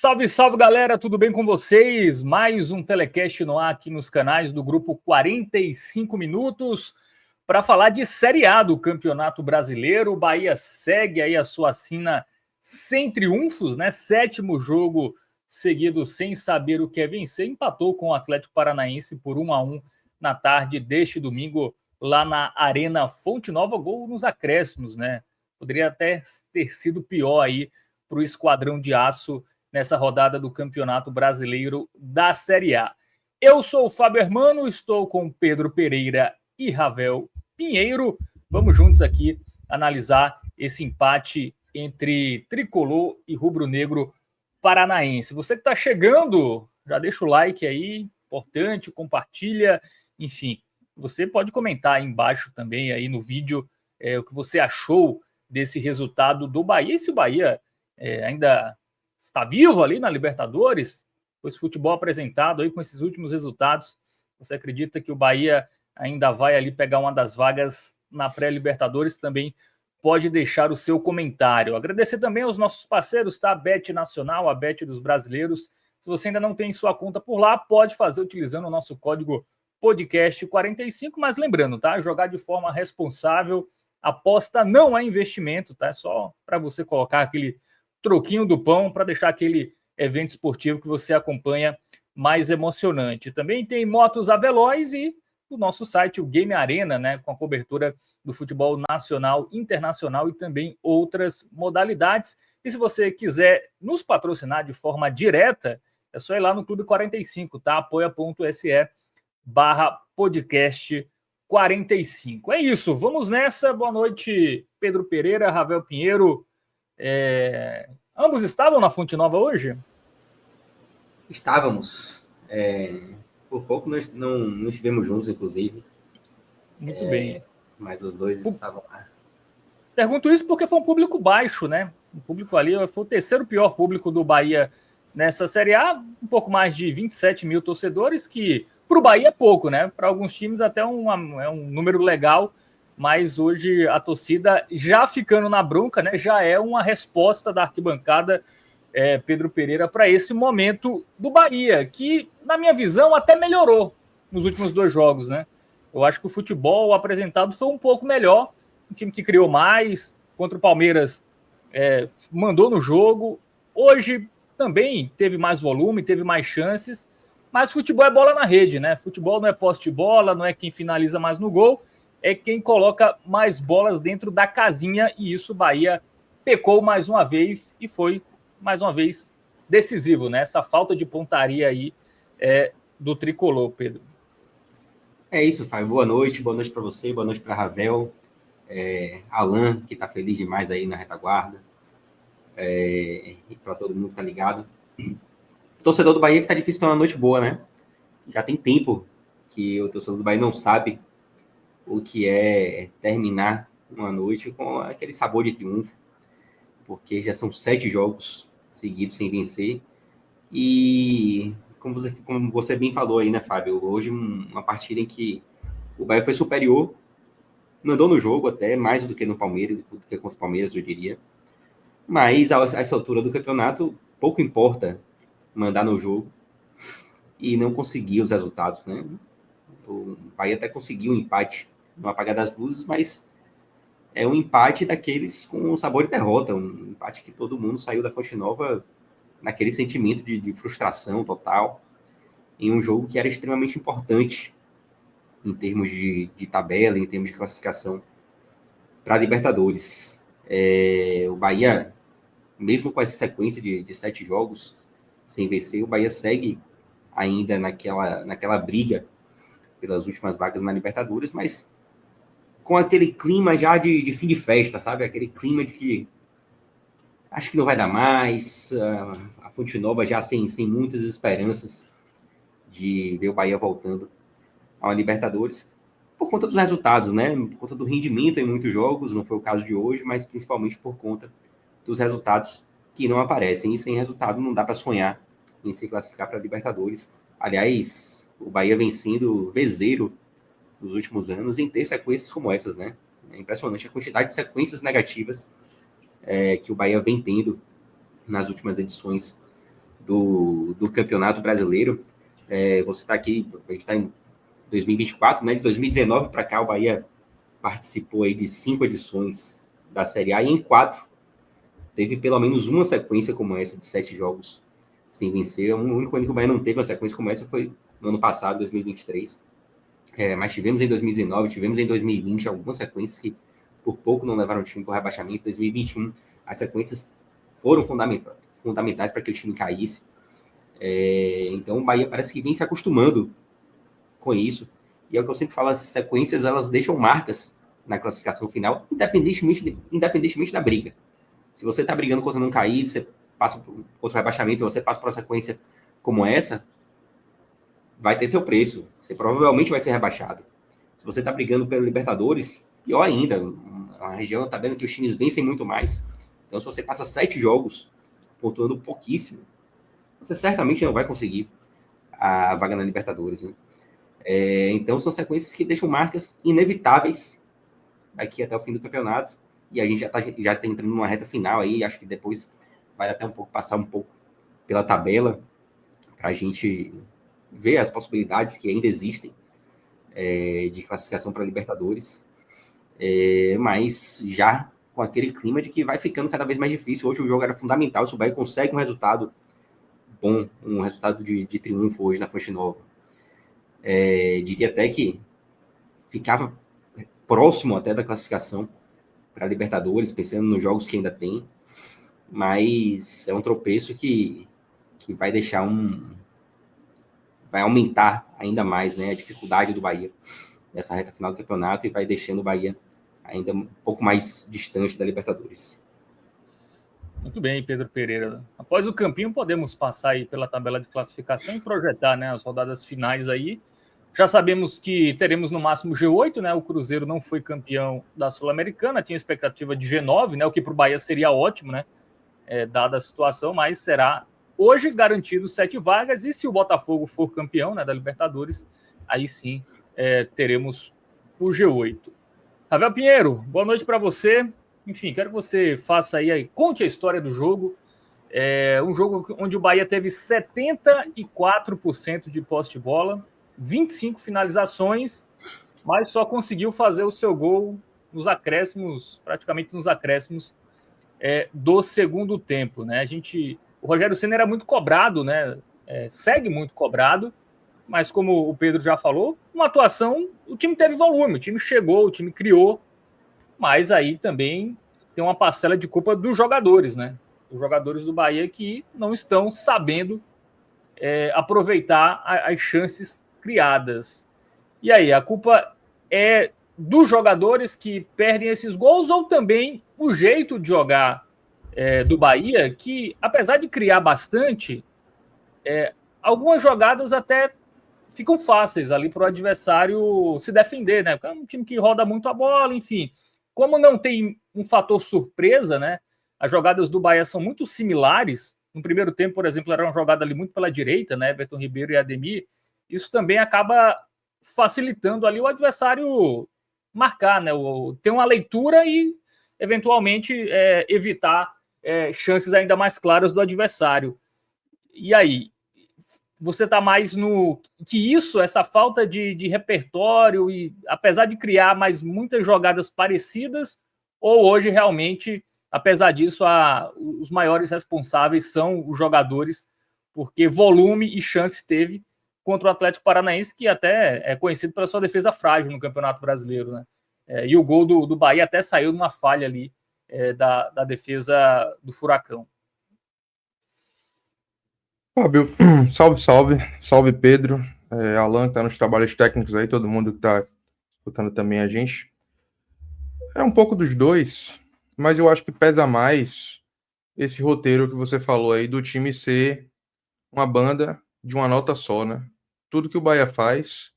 Salve, salve, galera, tudo bem com vocês? Mais um telecast no ar aqui nos canais do grupo 45 Minutos para falar de Série A do Campeonato Brasileiro. O Bahia segue aí a sua sina sem triunfos, né? 7º jogo seguido sem saber o que é vencer. Empatou com o Atlético Paranaense por 1-1 na tarde deste domingo lá na Arena Fonte Nova. Gol nos acréscimos, né? Poderia até ter sido pior aí para o Esquadrão de Aço nessa rodada do Campeonato Brasileiro da Série A. Eu sou o Fábio Hermano, estou com Pedro Pereira e Ravel Pinheiro. Vamos juntos aqui analisar esse empate entre Tricolor e Rubro-Negro Paranaense. Você que está chegando, já deixa o like aí, importante, compartilha, enfim. Você pode comentar aí embaixo também aí no vídeo o que você achou desse resultado do Bahia. E se o Bahia ainda está vivo ali na Libertadores, com esse futebol apresentado aí, com esses últimos resultados, você acredita que o Bahia ainda vai ali pegar uma das vagas na pré-Libertadores? Também pode deixar o seu comentário. Agradecer também aos nossos parceiros, tá? A Bet Nacional, a Bet dos brasileiros. Se você ainda não tem sua conta por lá, pode fazer utilizando o nosso código podcast45, mas lembrando, tá? Jogar de forma responsável, aposta não é investimento, tá? É só para você colocar aquele troquinho do pão para deixar aquele evento esportivo que você acompanha mais emocionante. Também tem Motos Aveloz e o nosso site, o Game Arena, né, com a cobertura do futebol nacional, internacional e também outras modalidades. E se você quiser nos patrocinar de forma direta, é só ir lá no Clube 45, tá? apoia.se/podcast 45. É isso, vamos nessa. Boa noite, Pedro Pereira, Ravel Pinheiro. Ambos estavam na Fonte Nova hoje? Estávamos. Por pouco nós não estivemos juntos, inclusive. Muito bem. Mas os dois estavam lá. Pergunto isso porque foi um público baixo, né? O público ali foi o terceiro pior público do Bahia nessa Série A. Um pouco mais de 27 mil torcedores, que para o Bahia é pouco, né? Para alguns times até é um número legal. Mas hoje a torcida já ficando na bronca, né? Já é uma resposta da arquibancada, Pedro Pereira, para esse momento do Bahia, que, na minha visão, até melhorou nos últimos 2 jogos, né? Eu acho que o futebol apresentado foi um pouco melhor. Um time que criou mais, contra o Palmeiras mandou no jogo. Hoje também teve mais volume, teve mais chances, mas futebol é bola na rede, né? Futebol não é posse de bola, não é quem finaliza mais no gol, é quem coloca mais bolas dentro da casinha, e isso o Bahia pecou mais uma vez e foi mais uma vez decisivo, né? Essa falta de pontaria aí do Tricolor, Pedro. É isso, Fábio. Boa noite para você, boa noite para Ravel, Alan, que está feliz demais aí na retaguarda, e para todo mundo que tá ligado. O torcedor do Bahia que tá difícil ter uma noite boa, né? Já tem tempo que o torcedor do Bahia não sabe o que é terminar uma noite com aquele sabor de triunfo, porque já são 7 jogos seguidos sem vencer. E como você bem falou aí, né, Fábio? Hoje uma partida em que o Bahia foi superior, mandou no jogo até, mais do que no Palmeiras, do que contra o Palmeiras, eu diria. Mas a essa altura do campeonato, pouco importa mandar no jogo e não conseguir os resultados, né? O Bahia até conseguiu um empate no apagar das luzes, mas é um empate daqueles com sabor de derrota, um empate que todo mundo saiu da Fonte Nova naquele sentimento de frustração total, em um jogo que era extremamente importante em termos de tabela, em termos de classificação para a Libertadores. O Bahia, mesmo com essa sequência de 7 jogos sem vencer, o Bahia segue ainda naquela briga pelas últimas vagas na Libertadores, mas com aquele clima já de fim de festa, sabe? Aquele clima de que acho que não vai dar mais, a Fonte Nova já sem muitas esperanças de ver o Bahia voltando ao Libertadores, por conta dos resultados, né? Por conta do rendimento em muitos jogos, não foi o caso de hoje, mas principalmente por conta dos resultados que não aparecem. E sem resultado não dá para sonhar em se classificar para a Libertadores. Aliás, o Bahia vem sendo vezeiro nos últimos anos em ter sequências como essas, né? É impressionante a quantidade de sequências negativas que o Bahia vem tendo nas últimas edições do Campeonato Brasileiro. Você está aqui, a gente está em 2024, né? De 2019 para cá, o Bahia participou aí de 5 edições da Série A e em 4 teve pelo menos uma sequência como essa de 7 jogos sem vencer. O único ano que o Bahia não teve uma sequência como essa foi no ano passado, 2023. Mas tivemos em 2019, tivemos em 2020 algumas sequências que por pouco não levaram o time para o rebaixamento. Em 2021, as sequências foram fundamentais para que o time caísse. Então o Bahia parece que vem se acostumando com isso. E é o que eu sempre falo, as sequências elas deixam marcas na classificação final, independentemente da briga. Se você está brigando contra não cair, você passa contra o rebaixamento, você passa por uma sequência como essa, vai ter seu preço. Você provavelmente vai ser rebaixado. Se você está brigando pela Libertadores, pior ainda. A região está vendo que os times vencem muito mais. Então, se você passa 7 jogos pontuando pouquíssimo, você certamente não vai conseguir a vaga na Libertadores, né? Então, são sequências que deixam marcas inevitáveis daqui até o fim do campeonato. E a gente já tá entrando numa reta final aí. Acho que depois vai até passar um pouco pela tabela para a gente ver as possibilidades que ainda existem de classificação para Libertadores. Mas já com aquele clima de que vai ficando cada vez mais difícil. Hoje o jogo era fundamental. Se o Bahia consegue um resultado bom, um resultado de triunfo hoje na Fonte Nova, diria até que ficava próximo até da classificação para a Libertadores, pensando nos jogos que ainda tem, mas é um tropeço que vai deixar vai aumentar ainda mais, né, a dificuldade do Bahia nessa reta final do campeonato e vai deixando o Bahia ainda um pouco mais distante da Libertadores. Muito bem, Pedro Pereira. Após o campinho, podemos passar aí pela tabela de classificação e projetar, né, as rodadas finais aí. Já sabemos que teremos no máximo G8, né? O Cruzeiro não foi campeão da Sul-Americana, tinha expectativa de G9, né? O que para o Bahia seria ótimo, né? Dada a situação, mas será hoje garantido 7 vagas. E se o Botafogo for campeão, né, da Libertadores, aí sim teremos o G8. Ravel Pinheiro, boa noite para você. Enfim, quero que você faça aí, conte a história do jogo. Um jogo onde o Bahia teve 74% de posse de bola, 25 finalizações, mas só conseguiu fazer o seu gol nos acréscimos, praticamente nos acréscimos do segundo tempo, né? O Rogério Ceni era muito cobrado, né? Segue muito cobrado, mas como o Pedro já falou, uma atuação, o time teve volume, o time chegou, o time criou, mas aí também tem uma parcela de culpa dos jogadores, né? Os jogadores do Bahia que não estão sabendo aproveitar as chances criadas. E aí, a culpa é dos jogadores que perdem esses gols ou também o jeito de jogar do Bahia, que apesar de criar bastante, algumas jogadas até ficam fáceis ali para o adversário se defender, né? Porque é um time que roda muito a bola, enfim. Como não tem um fator surpresa, né? As jogadas do Bahia são muito similares. No primeiro tempo, por exemplo, era uma jogada ali muito pela direita, né? Everton Ribeiro e Ademir. Isso também acaba facilitando ali o adversário marcar, né? Ter uma leitura e, eventualmente, evitar chances ainda mais claras do adversário. E aí? Você está mais no que isso, essa falta de repertório, e apesar de criar mais muitas jogadas parecidas, ou hoje realmente, apesar disso, os maiores responsáveis são os jogadores, porque volume e chance teve contra o Atlético Paranaense, que até é conhecido pela sua defesa frágil no Campeonato Brasileiro, né? E o gol do Bahia até saiu numa falha ali da defesa do Furacão. Fábio, salve Pedro, Alan que tá nos trabalhos técnicos aí, todo mundo que tá escutando também a gente. É um pouco dos dois, mas eu acho que pesa mais esse roteiro que você falou aí do time ser uma banda de uma nota só, né? Tudo que o Bahia faz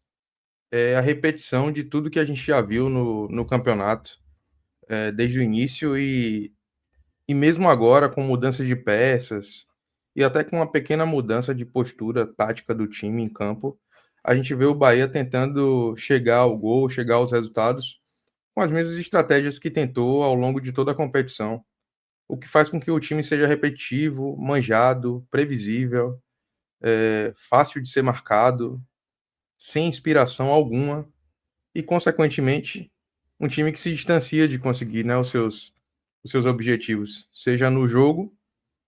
é a repetição de tudo que a gente já viu no campeonato, desde o início e mesmo agora com mudança de peças e até com uma pequena mudança de postura tática do time em campo, a gente vê o Bahia tentando chegar ao gol, chegar aos resultados com as mesmas estratégias que tentou ao longo de toda a competição. o que faz com que o time seja repetitivo, manjado, previsível, fácil de ser marcado, sem inspiração alguma e, consequentemente, um time que se distancia de conseguir, né, os seus objetivos, seja no jogo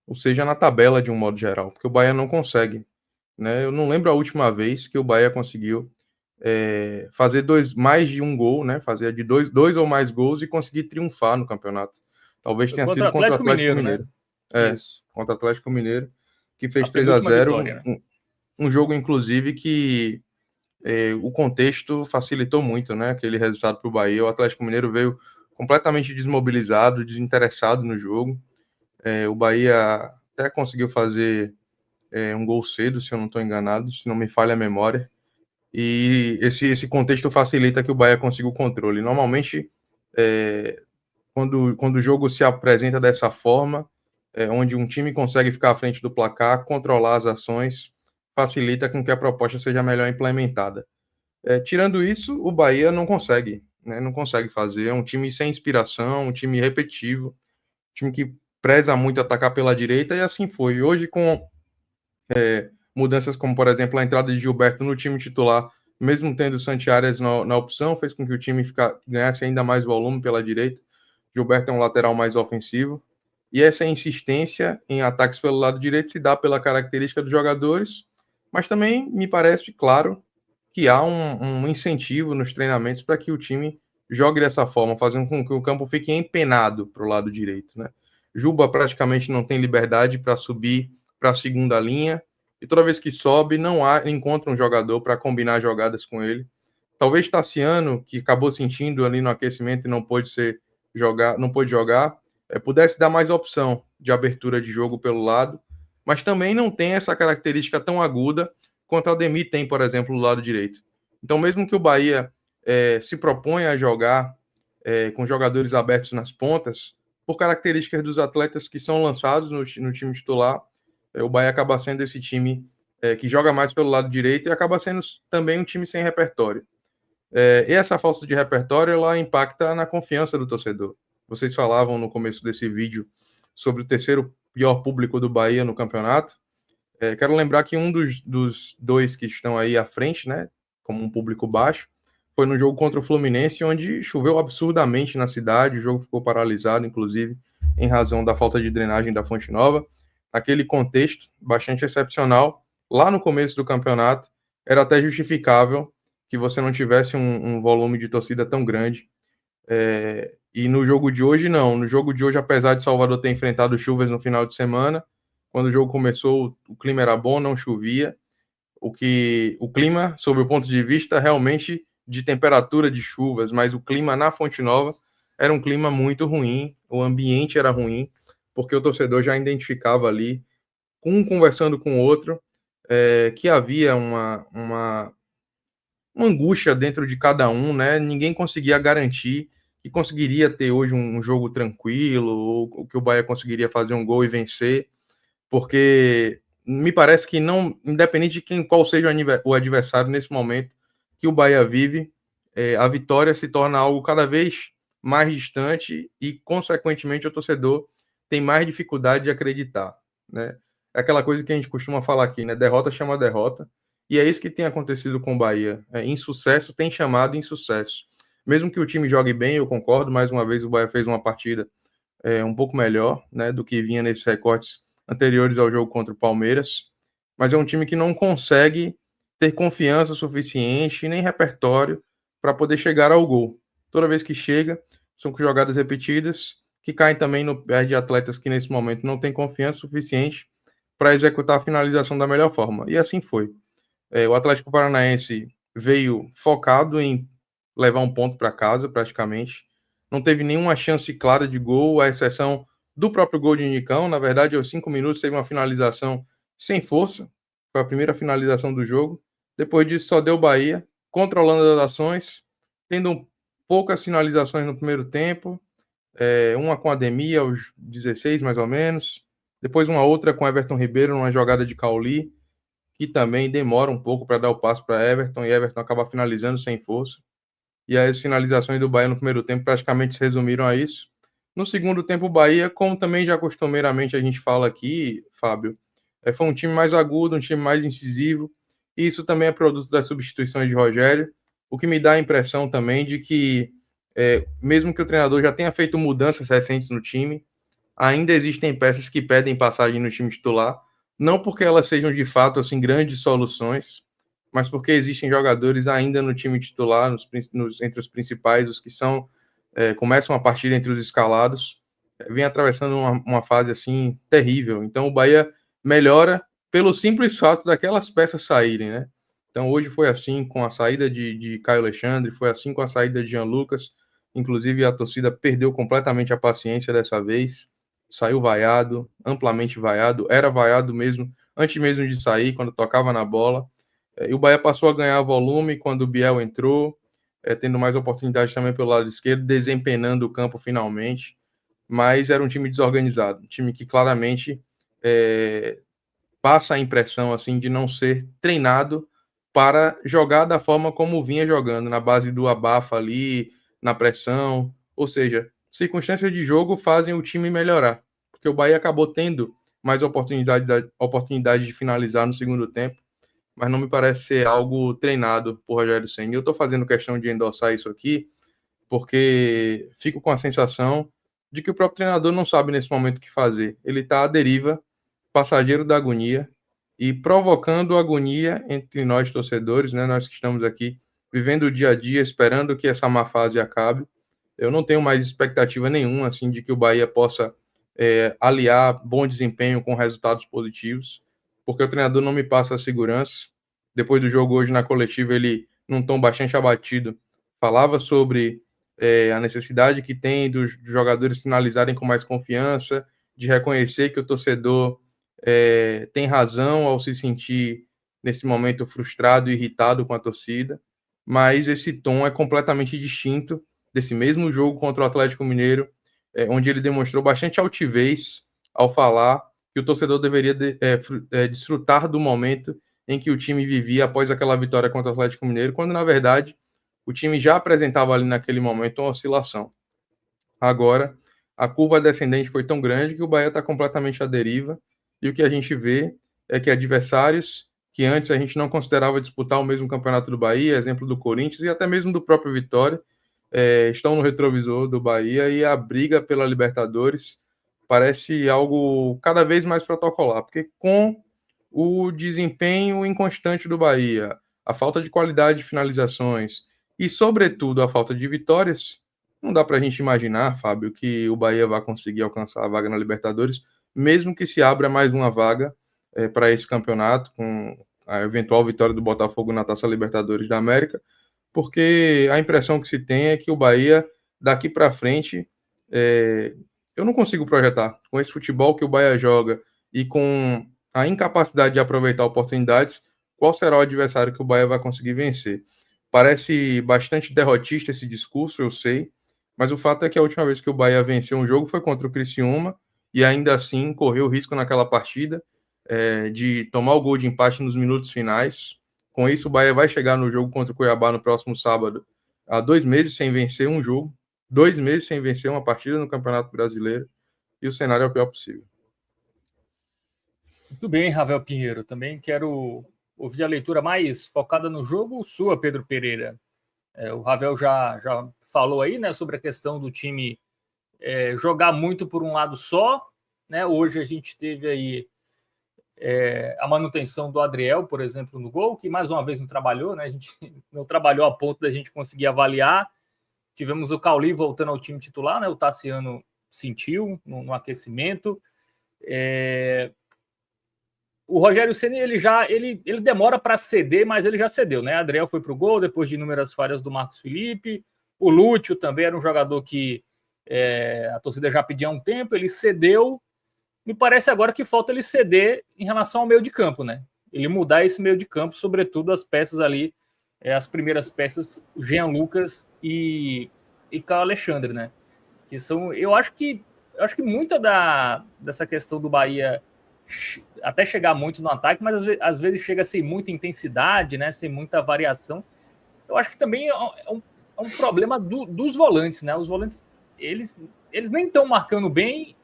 ou seja na tabela de um modo geral, porque o Bahia não consegue, né? Eu não lembro a última vez que o Bahia conseguiu fazer mais de um gol, né? Fazer de dois ou mais gols e conseguir triunfar no campeonato. Talvez tenha sido contra o Atlético Mineiro. Né? Isso. Contra o Atlético Mineiro, que fez A penúltima 3-0, vitória, né? um jogo, inclusive, que o contexto facilitou muito, né? Aquele resultado para o Bahia. O Atlético Mineiro veio completamente desmobilizado, desinteressado no jogo. O Bahia até conseguiu fazer um gol cedo, se eu não estou enganado, se não me falha a memória. E esse contexto facilita que o Bahia consiga o controle. Normalmente, quando o jogo se apresenta dessa forma, onde um time consegue ficar à frente do placar, controlar as ações, facilita com que a proposta seja melhor implementada. Tirando isso, o Bahia não consegue, né? Não consegue fazer. É um time sem inspiração, um time repetitivo, um time que preza muito atacar pela direita, e assim foi. Hoje, com mudanças como, por exemplo, a entrada de Gilberto no time titular, mesmo tendo o Santi Arias na opção, fez com que o time ganhasse ainda mais volume pela direita. Gilberto é um lateral mais ofensivo. E essa insistência em ataques pelo lado direito se dá pela característica dos jogadores, mas também me parece claro que há um incentivo nos treinamentos para que o time jogue dessa forma, fazendo com que o campo fique empenado para o lado direito, né? Juba praticamente não tem liberdade para subir para a segunda linha, e toda vez que sobe, encontra um jogador para combinar jogadas com ele. Talvez Tassiano, que acabou sentindo ali no aquecimento e não pôde jogar, pudesse dar mais opção de abertura de jogo pelo lado, mas também não tem essa característica tão aguda quanto o Ademir tem, por exemplo, do lado direito. Então, mesmo que o Bahia se proponha a jogar com jogadores abertos nas pontas, por características dos atletas que são lançados no time titular, o Bahia acaba sendo esse time que joga mais pelo lado direito e acaba sendo também um time sem repertório. E essa falta de repertório, ela impacta na confiança do torcedor. Vocês falavam no começo desse vídeo sobre o terceiro pior público do Bahia no campeonato. Quero lembrar que um dos dois que estão aí à frente, né, como um público baixo, foi no jogo contra o Fluminense, onde choveu absurdamente na cidade, o jogo ficou paralisado, inclusive, em razão da falta de drenagem da Fonte Nova. Aquele contexto bastante excepcional, lá no começo do campeonato, era até justificável que você não tivesse um volume de torcida tão grande. E no jogo de hoje, não. No jogo de hoje, apesar de Salvador ter enfrentado chuvas no final de semana, quando o jogo começou, o clima era bom, não chovia. O clima, sob o ponto de vista realmente de temperatura de chuvas, mas o clima na Fonte Nova era um clima muito ruim, o ambiente era ruim, porque o torcedor já identificava ali, um conversando com o outro, que havia uma angústia dentro de cada um, né? Ninguém conseguia garantir que conseguiria ter hoje um jogo tranquilo, ou que o Bahia conseguiria fazer um gol e vencer, porque me parece que não, independente de qual seja o adversário nesse momento que o Bahia vive, a vitória se torna algo cada vez mais distante e, consequentemente, o torcedor tem mais dificuldade de acreditar, né? É aquela coisa que a gente costuma falar aqui, né? Derrota chama derrota, e é isso que tem acontecido com o Bahia. Insucesso tem chamado insucesso. Mesmo que o time jogue bem, eu concordo, mais uma vez o Bahia fez uma partida um pouco melhor, né, do que vinha nesses recortes anteriores ao jogo contra o Palmeiras, mas é um time que não consegue ter confiança suficiente nem repertório para poder chegar ao gol. Toda vez que chega, são jogadas repetidas que caem também no pé de atletas que nesse momento não têm confiança suficiente para executar a finalização da melhor forma. E assim foi. O Atlético Paranaense veio focado em levar um ponto para casa, praticamente. Não teve nenhuma chance clara de gol, à exceção do próprio gol de Nicão. Na verdade, aos 5 minutos, teve uma finalização sem força. Foi a primeira finalização do jogo. Depois disso, só deu Bahia, controlando as ações, tendo poucas finalizações no primeiro tempo. Uma com a Ademir, aos 16, mais ou menos. Depois uma outra com Everton Ribeiro, numa jogada de Cauli, que também demora um pouco para dar o passo para Everton, e Everton acaba finalizando sem força. E as finalizações do Bahia no primeiro tempo praticamente se resumiram a isso. No segundo tempo, o Bahia, como também já costumeiramente a gente fala aqui, Fábio, foi um time mais agudo, um time mais incisivo, e isso também é produto das substituições de Rogério, o que me dá a impressão também de que, mesmo que o treinador já tenha feito mudanças recentes no time, ainda existem peças que pedem passagem no time titular, não porque elas sejam de fato assim grandes soluções, mas porque existem jogadores ainda no time titular, entre os principais, os que começam a partir entre os escalados, vem atravessando uma fase assim terrível. Então o Bahia melhora pelo simples fato daquelas peças saírem, né? Então hoje foi assim com a saída de Caio Alexandre, foi assim com a saída de Jean Lucas, inclusive a torcida perdeu completamente a paciência dessa vez, saiu vaiado, amplamente vaiado, era vaiado mesmo, antes mesmo de sair, quando tocava na bola, e o Bahia passou a ganhar volume quando o Biel entrou, tendo mais oportunidades também pelo lado esquerdo, desempenando o campo finalmente, mas era um time desorganizado, um time que claramente passa a impressão assim de não ser treinado para jogar da forma como vinha jogando, na base do abafa ali, na pressão, ou seja, circunstâncias de jogo fazem o time melhorar, porque o Bahia acabou tendo mais oportunidade de finalizar no segundo tempo, mas não me parece ser algo treinado por Rogério Ceni. Eu estou fazendo questão de endossar isso aqui, porque fico com a sensação de que o próprio treinador não sabe nesse momento o que fazer. Ele está à deriva, passageiro da agonia, e provocando agonia entre nós torcedores, né? Nós que estamos aqui vivendo o dia a dia, esperando que essa má fase acabe. Eu não tenho mais expectativa nenhuma assim de que o Bahia possa aliar bom desempenho com resultados positivos, porque o treinador não me passa a segurança. Depois do jogo hoje na coletiva, ele, num tom bastante abatido, falava sobre a necessidade que tem dos jogadores sinalizarem com mais confiança, de reconhecer que o torcedor tem razão ao se sentir, nesse momento, frustrado e irritado com a torcida, mas esse tom é completamente distinto desse mesmo jogo contra o Atlético Mineiro, onde ele demonstrou bastante altivez ao falar que o torcedor deveria desfrutar do momento em que o time vivia após aquela vitória contra o Atlético Mineiro, quando, na verdade, o time já apresentava ali naquele momento uma oscilação. Agora, a curva descendente foi tão grande que o Bahia está completamente à deriva, e o que a gente vê é que adversários que antes a gente não considerava disputar o mesmo campeonato do Bahia, exemplo do Corinthians e até mesmo do próprio Vitória, estão no retrovisor do Bahia, e a briga pela Libertadores parece algo cada vez mais protocolar, porque com o desempenho inconstante do Bahia, a falta de qualidade de finalizações e, sobretudo, a falta de vitórias, não dá para a gente imaginar, Fábio, que o Bahia vai conseguir alcançar a vaga na Libertadores, mesmo que se abra mais uma vaga para esse campeonato, com a eventual vitória do Botafogo na Taça Libertadores da América, porque a impressão que se tem é que o Bahia, daqui para frente, eu não consigo projetar, com esse futebol que o Bahia joga e com a incapacidade de aproveitar oportunidades, qual será o adversário que o Bahia vai conseguir vencer. Parece bastante derrotista esse discurso, eu sei, mas o fato é que a última vez que o Bahia venceu um jogo foi contra o Criciúma, e ainda assim correu risco naquela partida de tomar o gol de empate nos minutos finais. Com isso, o Bahia vai chegar no jogo contra o Cuiabá no próximo sábado, há 2 meses sem vencer um jogo, 2 meses sem vencer uma partida no Campeonato Brasileiro, e o cenário é o pior possível. Muito bem, Ravel Pinheiro. Também quero ouvir a leitura mais focada no jogo sua, Pedro Pereira. O Ravel já falou aí, né, sobre a questão do time jogar muito por um lado só, né? Hoje a gente teve aí a manutenção do Adriel, por exemplo, no gol, que mais uma vez não trabalhou, né? A gente não trabalhou a ponto da gente conseguir avaliar. Tivemos o Cauli voltando ao time titular, né? O Tassiano sentiu no aquecimento. O Rogério Ceni ele demora para ceder, mas ele já cedeu, né? Adriel foi para o gol depois de inúmeras falhas do Marcos Felipe. O Lúcio também era um jogador que a torcida já pedia há um tempo, ele cedeu. Me parece agora que falta ele ceder em relação ao meio de campo, né? Ele mudar esse meio de campo, sobretudo as peças ali, as primeiras peças, o Jean Lucas e Caio Alexandre, né? Que são, eu acho que muita dessa questão do Bahia até chegar muito no ataque, mas às vezes chega sem muita intensidade, né? Sem muita variação. Eu acho que também é um problema dos volantes, né? Os volantes eles nem estão marcando bem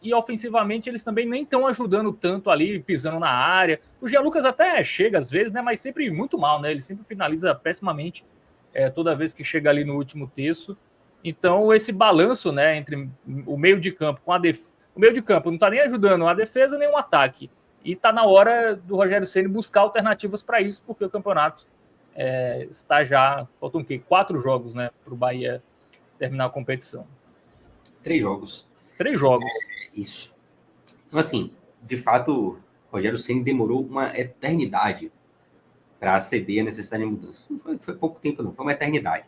e ofensivamente eles também nem estão ajudando tanto ali, pisando na área. O Jean Lucas até chega às vezes, né? Mas sempre muito mal, né? Ele sempre finaliza pessimamente toda vez que chega ali no último terço. Então, esse balanço, né, entre o meio de campo com a defesa. O meio de campo não está nem ajudando a defesa nem o ataque. E está na hora do Rogério Ceni buscar alternativas para isso, porque o campeonato está já. Faltam o quê? 4 jogos, né? Para o Bahia terminar a competição. 3 jogos. 3 jogos. Isso. Então, assim, de fato, o Rogério Ceni demorou uma eternidade para ceder a necessidade de mudança. Não foi pouco tempo, não. Foi uma eternidade.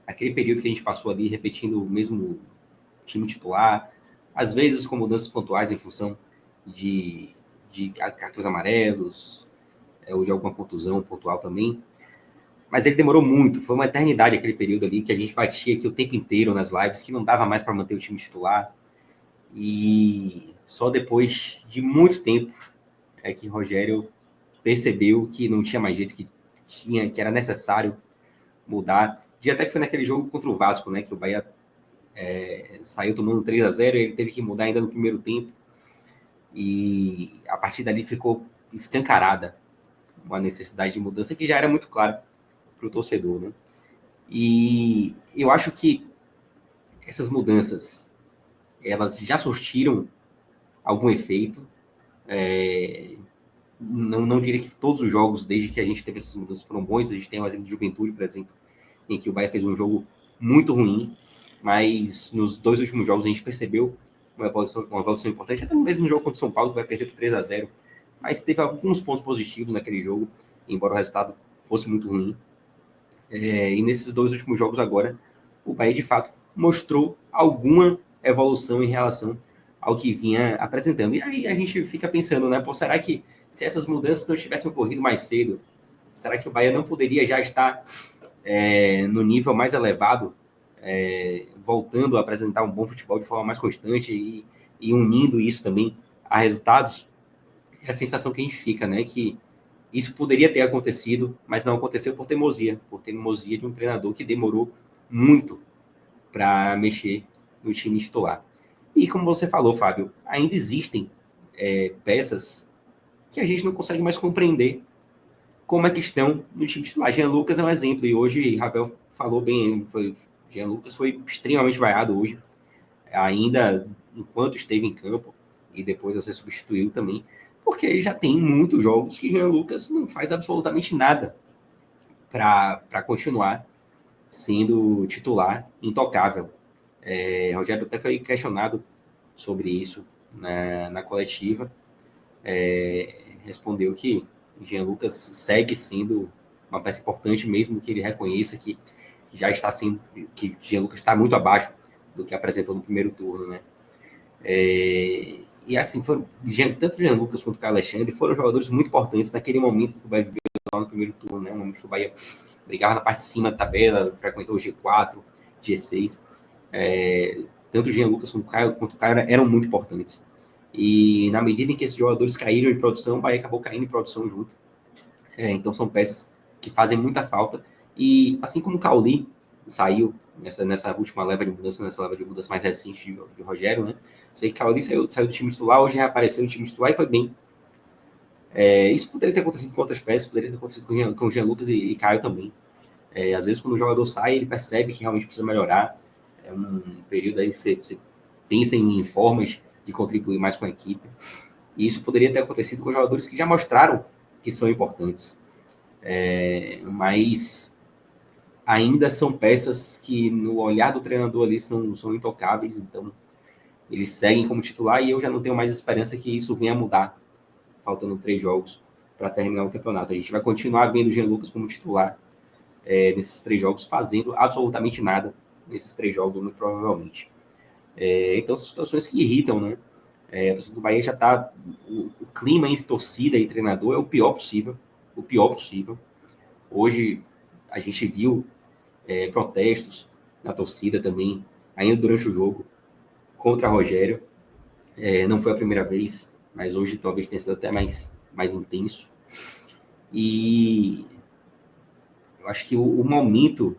Aquele período que a gente passou ali repetindo o mesmo time titular, às vezes com mudanças pontuais em função de cartões amarelos, ou de alguma contusão pontual também. Mas ele demorou muito, foi uma eternidade aquele período ali que a gente batia aqui o tempo inteiro nas lives, que não dava mais para manter o time titular. E só depois de muito tempo é que Rogério percebeu que não tinha mais jeito, que era necessário mudar. E até que foi naquele jogo contra o Vasco, né, que o Bahia saiu tomando 3-0, ele teve que mudar ainda no primeiro tempo. E a partir dali ficou escancarada uma necessidade de mudança que já era muito clara para o torcedor, né? E eu acho que essas mudanças, elas já surtiram algum efeito. Não diria que todos os jogos, desde que a gente teve essas mudanças, foram bons. A gente tem o exemplo de Juventude, por exemplo, em que o Bahia fez um jogo muito ruim, mas nos 2 últimos jogos a gente percebeu uma evolução importante, até no mesmo jogo contra o São Paulo, que vai perder por 3-0, mas teve alguns pontos positivos naquele jogo, embora o resultado fosse muito ruim. E nesses 2 últimos jogos agora, o Bahia de fato mostrou alguma evolução em relação ao que vinha apresentando. E aí a gente fica pensando, né? Pô, será que se essas mudanças não tivessem ocorrido mais cedo, será que o Bahia não poderia já estar no nível mais elevado, voltando a apresentar um bom futebol de forma mais constante e unindo isso também a resultados? É a sensação que a gente fica, né? Que isso poderia ter acontecido, mas não aconteceu por teimosia de um treinador que demorou muito para mexer no time titular. E como você falou, Fábio, ainda existem peças que a gente não consegue mais compreender como é que estão no time titular. Jean Lucas é um exemplo, e hoje Ravel falou bem, Jean Lucas foi extremamente vaiado hoje, ainda enquanto esteve em campo, e depois você substituiu também, porque já tem muitos jogos que Jean Lucas não faz absolutamente nada para continuar sendo titular intocável. Rogério até foi questionado sobre isso na coletiva, respondeu que Jean Lucas segue sendo uma peça importante, mesmo que ele reconheça que já está sendo, que Jean Lucas está muito abaixo do que apresentou no primeiro turno, né? E assim, tanto Jean Lucas quanto o Caio Alexandre foram jogadores muito importantes naquele momento que o Bahia viveu lá no primeiro turno, né? Um momento que o Bahia brigava na parte de cima da tabela, frequentou o G4, G6. Tanto o Jean Lucas quanto o Caio eram muito importantes. E na medida em que esses jogadores caíram em produção, o Bahia acabou caindo em produção junto. Então são peças que fazem muita falta. E assim como o Cauli saiu nessa última leva de mudança, nessa leva de mudança mais recente de Rogério, né? Sei que Cauli saiu do time titular, hoje reapareceu no time titular e foi bem. Isso poderia ter acontecido com outras peças, poderia ter acontecido com o Jean Lucas e Caio também. Às vezes, quando o jogador sai, ele percebe que realmente precisa melhorar. É um período aí que você pensa em formas de contribuir mais com a equipe. E isso poderia ter acontecido com jogadores que já mostraram que são importantes. Mas ainda são peças que, no olhar do treinador ali, são intocáveis. Então, eles seguem como titular e eu já não tenho mais esperança que isso venha a mudar, faltando 3 jogos para terminar o campeonato. A gente vai continuar vendo o Jean Lucas como titular nesses 3 jogos, fazendo absolutamente nada nesses 3 jogos, muito provavelmente. Então, são situações que irritam, né? A torcida do Bahia já está... O clima entre torcida e treinador é o pior possível. O pior possível. Hoje, a gente viu protestos na torcida também, ainda durante o jogo, contra Rogério. Não foi a primeira vez, mas hoje talvez tenha sido até mais intenso. E eu acho que o momento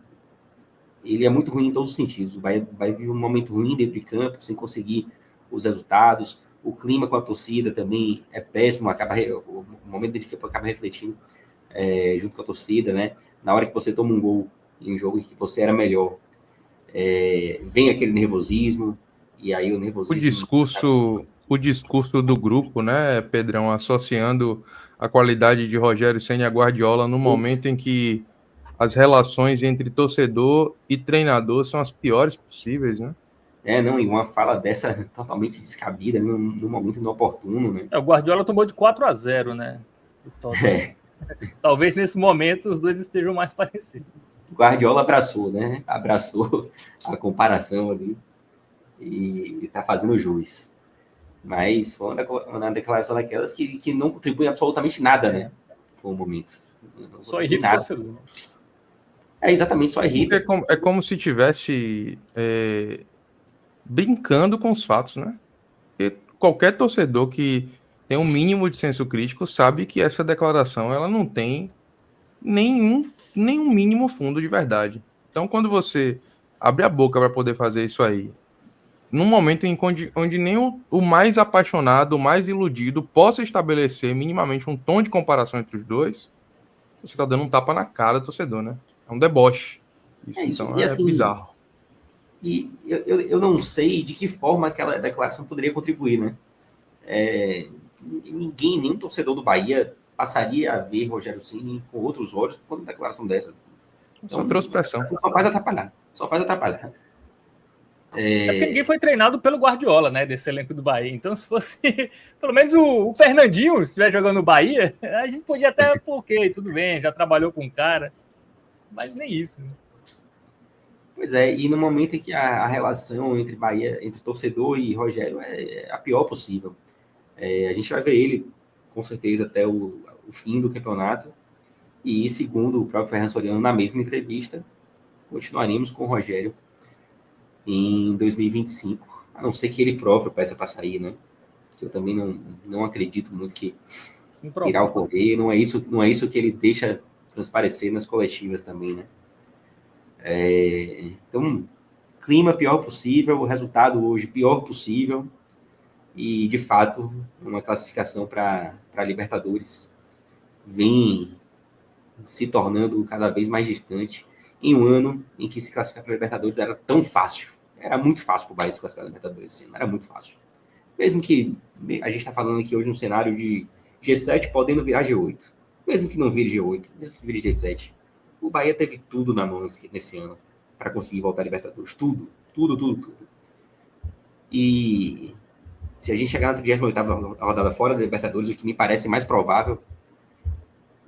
ele é muito ruim em todos os sentidos. O Bahia vive um momento ruim dentro de campo, sem conseguir os resultados. O clima com a torcida também é péssimo, o momento dentro de campo acaba refletindo junto com a torcida, né? Na hora que você toma um gol em um jogo em que você era melhor, vem aquele nervosismo, e aí o nervosismo... O discurso do grupo, né, Pedrão, associando a qualidade de Rogério Ceni a Guardiola no momento em que as relações entre torcedor e treinador são as piores possíveis, né? Não, e uma fala dessa totalmente descabida, no momento inoportuno, né? O Guardiola tomou de 4-0, né? Talvez nesse momento os dois estejam mais parecidos. O Guardiola abraçou, né? Abraçou a comparação ali e tá fazendo jus. Mas foi uma declaração daquelas que não contribui absolutamente nada, né? Com o momento. Só irrita o torcedor. Exatamente, só irrita. É como se tivesse brincando com os fatos, né? Porque qualquer torcedor que tem um mínimo de senso crítico sabe que essa declaração ela não tem nenhum mínimo fundo de verdade. Então, quando você abre a boca para poder fazer isso aí, num momento onde nem o mais apaixonado, o mais iludido possa estabelecer minimamente um tom de comparação entre os dois, você está dando um tapa na cara do torcedor, né? É um deboche. Isso. Então, assim, bizarro. E eu não sei de que forma aquela declaração poderia contribuir, né? Ninguém, nem torcedor do Bahia, passaria a ver Rogério Ceni com outros olhos por uma declaração dessa. Então, só trouxe pressão. Só faz atrapalhar. Porque ninguém foi treinado pelo Guardiola, né? Desse elenco do Bahia. Então, se fosse pelo menos o Fernandinho, se estiver jogando no Bahia, a gente podia até, tudo bem, já trabalhou com o cara. Mas nem isso, né? Pois e no momento em que a relação entre torcedor e Rogério é a pior possível. A gente vai ver ele, com certeza, até o fim do campeonato. E, segundo o próprio Ferran Soriano, na mesma entrevista, continuaremos com o Rogério em 2025. A não ser que ele próprio peça para sair, né? Que eu também não acredito muito que irá ocorrer. Não é isso que ele deixa transparecer nas coletivas também, né? Então, clima pior possível, o resultado hoje pior possível e, de fato, uma classificação para Libertadores vem se tornando cada vez mais distante em um ano em que se classificar para Libertadores era tão fácil. Era muito fácil para o Bahia se classificar para Libertadores, assim, era muito fácil. Mesmo que a gente está falando aqui hoje num cenário de G7 podendo virar G8. Mesmo que não vire G8, mesmo que vire G7. O Bahia teve tudo na mão nesse ano para conseguir voltar a Libertadores. Tudo. E se a gente chegar na 38ª rodada fora da Libertadores, o que me parece mais provável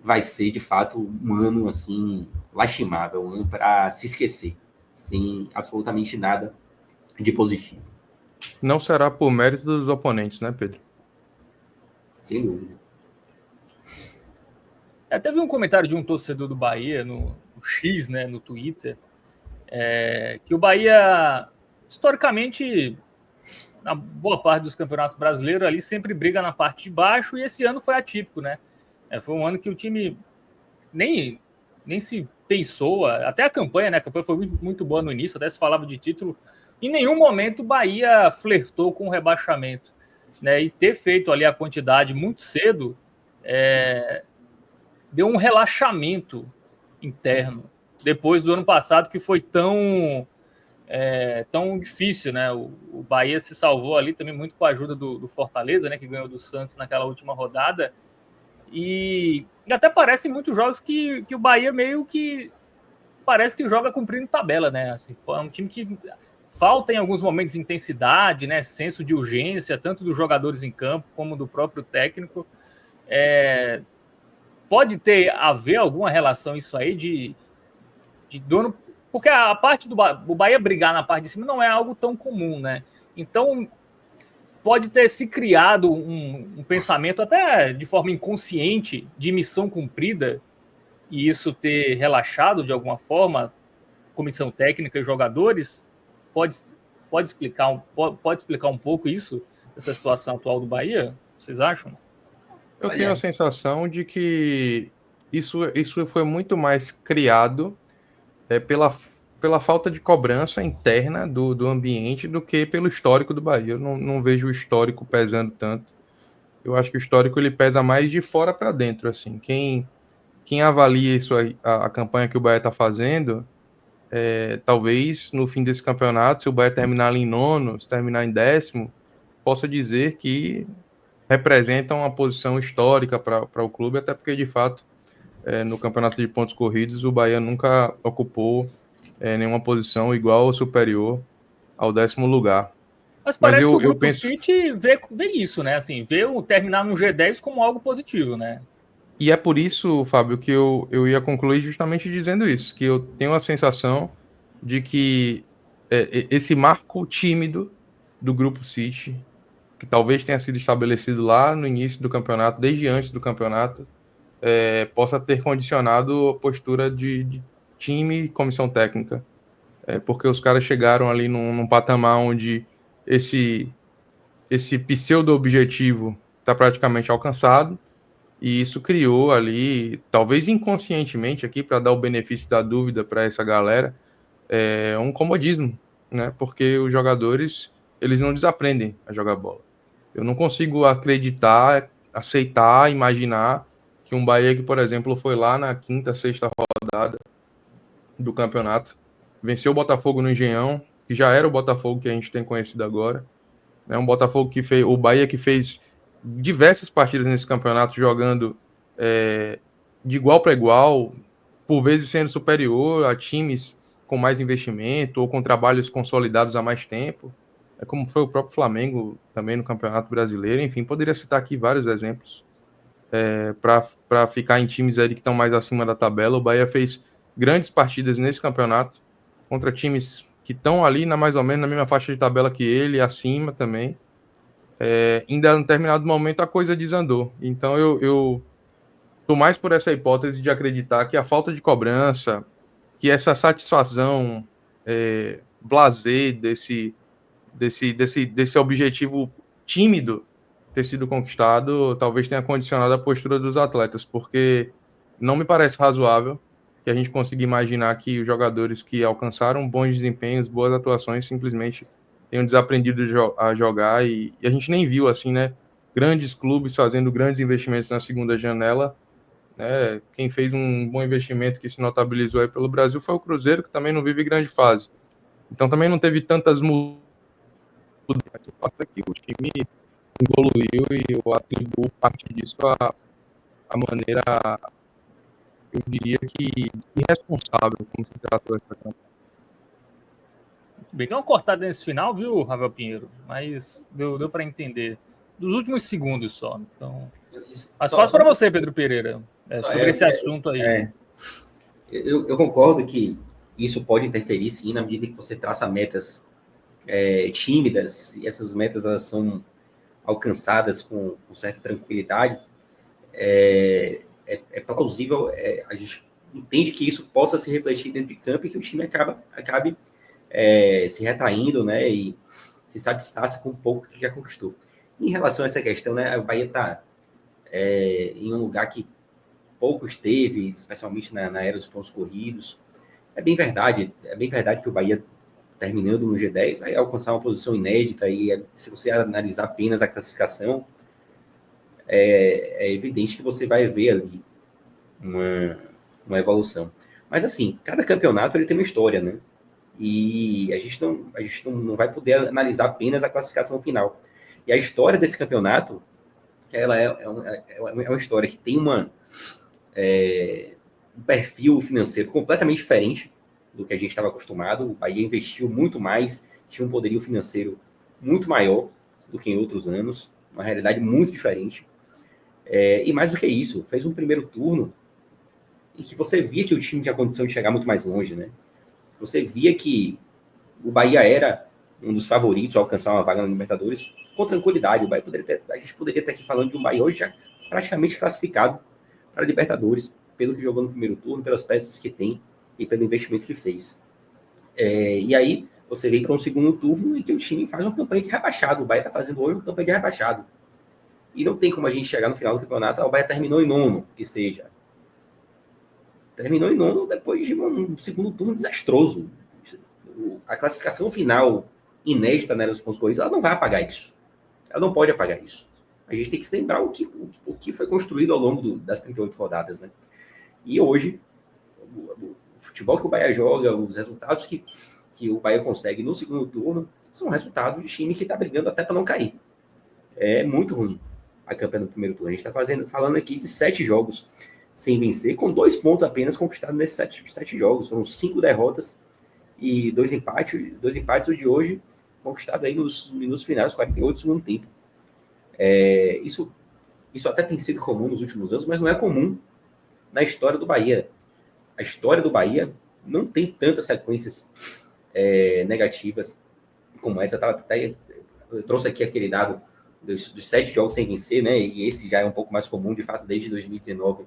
vai ser, de fato, um ano assim, lastimável, um ano para se esquecer, sem absolutamente nada de positivo. Não será por mérito dos oponentes, né, Pedro? Sem dúvida. Teve um comentário de um torcedor do Bahia no X, né, no Twitter, que o Bahia, historicamente, na boa parte dos campeonatos brasileiros, ali sempre briga na parte de baixo, e esse ano foi atípico, né? Foi um ano que o time nem se pensou, até a campanha, né? A campanha foi muito boa no início, até se falava de título. Em nenhum momento o Bahia flertou com o rebaixamento, né? E ter feito ali a quantidade muito cedo deu um relaxamento interno. Depois do ano passado, que foi tão difícil, né? O Bahia se salvou ali também muito com a ajuda do Fortaleza, né? Que ganhou do Santos naquela última rodada. E até parecem muitos jogos que o Bahia meio que parece que joga cumprindo tabela, né? Assim, é um time que falta em alguns momentos intensidade, né? Senso de urgência, tanto dos jogadores em campo como do próprio técnico. Pode ter a ver alguma relação isso aí de dono, porque a parte do Bahia brigar na parte de cima não é algo tão comum, né? Então pode ter se criado um pensamento até de forma inconsciente de missão cumprida e isso ter relaxado de alguma forma comissão técnica e jogadores. Pode explicar um pouco isso, essa situação atual do Bahia? Vocês acham? Eu tenho a sensação de que isso foi muito mais criado pela pela falta de cobrança interna do ambiente do que pelo histórico do Bahia. Eu não vejo o histórico pesando tanto. Eu acho que o histórico ele pesa mais de fora para dentro. Assim. Quem avalia isso aí, a campanha que o Bahia está fazendo, talvez no fim desse campeonato, se o Bahia terminar ali em nono, se terminar em 10º, possa dizer que representa uma posição histórica para o clube, até porque, de fato, no campeonato de pontos corridos, o Bahia nunca ocupou nenhuma posição igual ou superior ao 10º lugar. Mas parece que o Grupo penso... City vê isso, né? Assim, vê o terminar no G10 como algo positivo, né? E é por isso, Fábio, que eu ia concluir justamente dizendo isso, que eu tenho a sensação de que esse marco tímido do Grupo City, que talvez tenha sido estabelecido lá no início do campeonato, desde antes do campeonato, possa ter condicionado a postura de time e comissão técnica. Porque os caras chegaram ali num patamar onde esse pseudo-objetivo está praticamente alcançado, e isso criou ali, talvez inconscientemente aqui, para dar o benefício da dúvida para essa galera, um comodismo, né? Porque os jogadores, eles não desaprendem a jogar bola. Eu não consigo acreditar, aceitar, imaginar que um Bahia que, por exemplo, foi lá na quinta, sexta rodada do campeonato, venceu o Botafogo no Engenhão, que já era o Botafogo que a gente tem conhecido agora, né? Um Botafogo que fez, o Bahia que fez diversas partidas nesse campeonato jogando de igual para igual, por vezes sendo superior a times com mais investimento ou com trabalhos consolidados há mais tempo, como foi o próprio Flamengo também no Campeonato Brasileiro. Enfim, poderia citar aqui vários exemplos para ficar em times aí que estão mais acima da tabela. O Bahia fez grandes partidas nesse campeonato contra times que estão ali mais ou menos na mesma faixa de tabela que ele, acima também. Em determinado momento a coisa desandou. Então eu tô mais por essa hipótese de acreditar que a falta de cobrança, que essa satisfação blasé desse objetivo tímido ter sido conquistado, talvez tenha condicionado a postura dos atletas, porque não me parece razoável que a gente consiga imaginar que os jogadores que alcançaram bons desempenhos, boas atuações, simplesmente tenham desaprendido a jogar, e a gente nem viu, assim, né, grandes clubes fazendo grandes investimentos na segunda janela, né? Quem fez um bom investimento que se notabilizou aí pelo Brasil foi o Cruzeiro, que também não vive grande fase. Então também não teve tantas mudanças. O fato é que o time evoluiu e eu atribuo parte disso a maneira, eu diria que irresponsável como se tratou essa campanha. Bem, deu uma cortada nesse final, viu, Rafael Pinheiro? Mas deu para entender. Dos últimos segundos só. Então, mas passo para você, Pedro Pereira, sobre esse assunto aí. Eu concordo que isso pode interferir, sim, na medida que você traça metas tímidas, e essas metas elas são alcançadas com certa tranquilidade. É plausível, a gente entende que isso possa se refletir dentro de campo e que o time acabe se retraindo, né, e se satisfaça com um pouco que já conquistou. Em relação a essa questão, né, o Bahia está em um lugar que pouco esteve, especialmente na era dos pontos corridos. É bem verdade que o Bahia, terminando no G10, vai alcançar uma posição inédita, e se você analisar apenas a classificação, é evidente que você vai ver ali uma evolução. Mas, assim, cada campeonato ele tem uma história, né? E a gente não vai poder analisar apenas a classificação final. E a história desse campeonato, ela é uma história que tem um perfil financeiro completamente diferente do que a gente estava acostumado. O Bahia investiu muito mais, tinha um poderio financeiro muito maior do que em outros anos, uma realidade muito diferente. E mais do que isso, fez um primeiro turno em que você via que o time tinha condição de chegar muito mais longe, né? Você via que o Bahia era um dos favoritos a alcançar uma vaga na Libertadores com tranquilidade. A gente poderia estar aqui falando de um Bahia hoje já praticamente classificado para a Libertadores, pelo que jogou no primeiro turno, pelas peças que tem e pelo investimento que fez. E aí você vem para um segundo turno em que o time faz uma campanha de rebaixado. O Bahia está fazendo hoje uma campanha de rebaixado. E não tem como a gente chegar no final do campeonato, o Bahia terminou em nono, que seja. Terminou em nono depois de um segundo turno desastroso. a classificação final inédita, né, dos pontos corridos, ela não vai apagar isso. Ela não pode apagar isso. A gente tem que se lembrar o que foi construído ao longo das 38 rodadas, né? E hoje, o futebol que o Bahia joga, os resultados que o Bahia consegue no segundo turno, são resultados de time que está brigando até para não cair. É muito ruim a campanha no primeiro turno. A gente está falando aqui de 7 jogos sem vencer, com 2 pontos apenas conquistados nesses 7 jogos. Foram 5 derrotas e 2 empates. 2 empates, o de hoje, conquistado aí nos minutos finais, 48 do segundo tempo. Isso até tem sido comum nos últimos anos, mas não é comum na história do Bahia. A história do Bahia não tem tantas sequências negativas como essa. Eu trouxe aqui aquele dado dos 7 jogos sem vencer, né? E esse já é um pouco mais comum, de fato, desde 2019.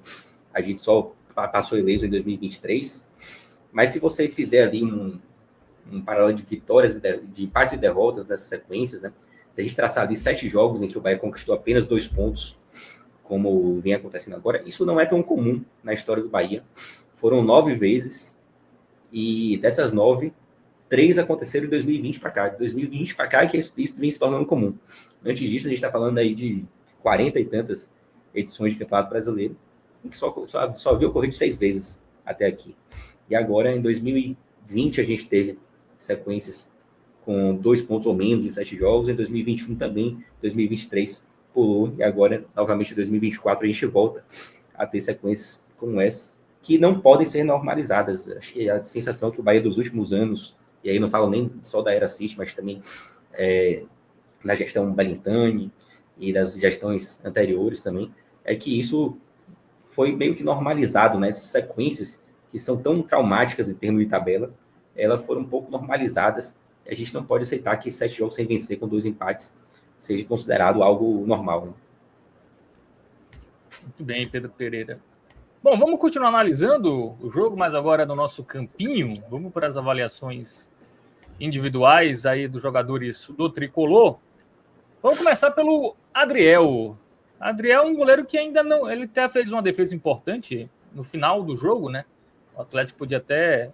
A gente só passou ileso em 2023. Mas se você fizer ali um paralelo de vitórias, de empates e derrotas nessas sequências, né? Se a gente traçar ali 7 jogos em que o Bahia conquistou apenas 2 pontos, como vem acontecendo agora, isso não é tão comum na história do Bahia. Foram 9 vezes, e dessas 9, 3 aconteceram em 2020 para cá. De 2020 para cá que isso vem se tornando comum. Antes disso, a gente está falando aí de 40 e tantas edições de Campeonato Brasileiro, em que só havia ocorrido 6 vezes até aqui. E agora, em 2020, a gente teve sequências com 2 pontos ou menos em 7 jogos. Em 2021 também, 2023 pulou, e agora, novamente, em 2024, a gente volta a ter sequências como essa, que não podem ser normalizadas. Acho que a sensação que o Bahia dos últimos anos, e aí não falo nem só da era City, mas também na gestão Belintani e das gestões anteriores também, é que isso foi meio que normalizado, né? Essas sequências que são tão traumáticas em termos de tabela, elas foram um pouco normalizadas. A gente não pode aceitar que 7 jogos sem vencer com 2 empates seja considerado algo normal, né? Muito bem, Pedro Pereira. Bom, vamos continuar analisando o jogo, mas agora no nosso campinho. Vamos para as avaliações individuais aí dos jogadores do Tricolor. Vamos começar pelo Adriel. Adriel é um goleiro que ainda não... Ele até fez uma defesa importante no final do jogo, né? O Atlético podia até...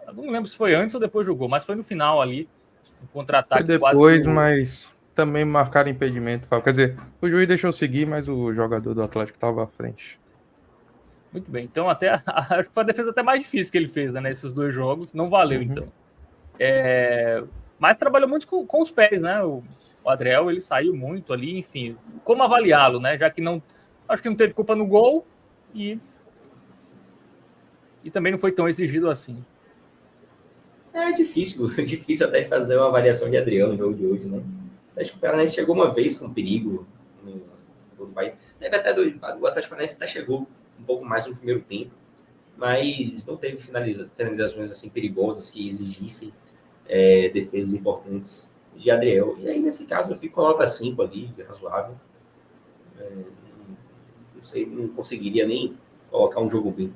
Eu não lembro se foi antes ou depois do gol, mas foi no final ali, no contra-ataque. Foi depois, mas também marcaram impedimento. Quer dizer, o juiz deixou seguir, mas o jogador do Atlético estava à frente. Muito bem, então acho que foi a defesa até mais difícil que ele fez, né, nesses 2 jogos, não valeu, então. Mas trabalhou muito com os pés, né, o Adriel, ele saiu muito ali, enfim, como avaliá-lo, né, já que acho que não teve culpa no gol e também não foi tão exigido assim. É difícil até fazer uma avaliação de Adriel no jogo de hoje, né? Acho que o Paranaense chegou uma vez com perigo no gol do Bahia. Teve até o Atlético Paranaense até chegou um pouco mais no primeiro tempo, mas não teve finalizações assim perigosas que exigissem defesas importantes de Adriel. E aí, nesse caso, eu fico com a nota 5 ali, razoável. Não sei, não conseguiria nem colocar um jogo bem.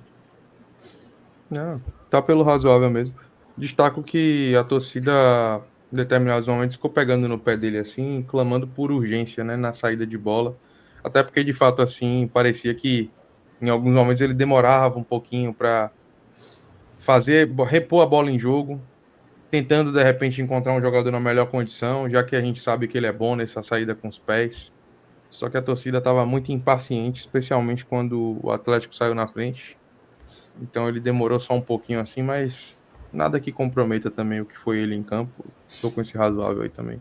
Não, tá pelo razoável mesmo. Destaco que a torcida, em determinados momentos, ficou pegando no pé dele assim, clamando por urgência, né, na saída de bola. Até porque, de fato, assim, parecia que em alguns momentos ele demorava um pouquinho para repor a bola em jogo, tentando, de repente, encontrar um jogador na melhor condição, já que a gente sabe que ele é bom nessa saída com os pés. Só que a torcida estava muito impaciente, especialmente quando o Atlético saiu na frente. Então ele demorou só um pouquinho assim, mas nada que comprometa também o que foi ele em campo. Estou com esse razoável aí também.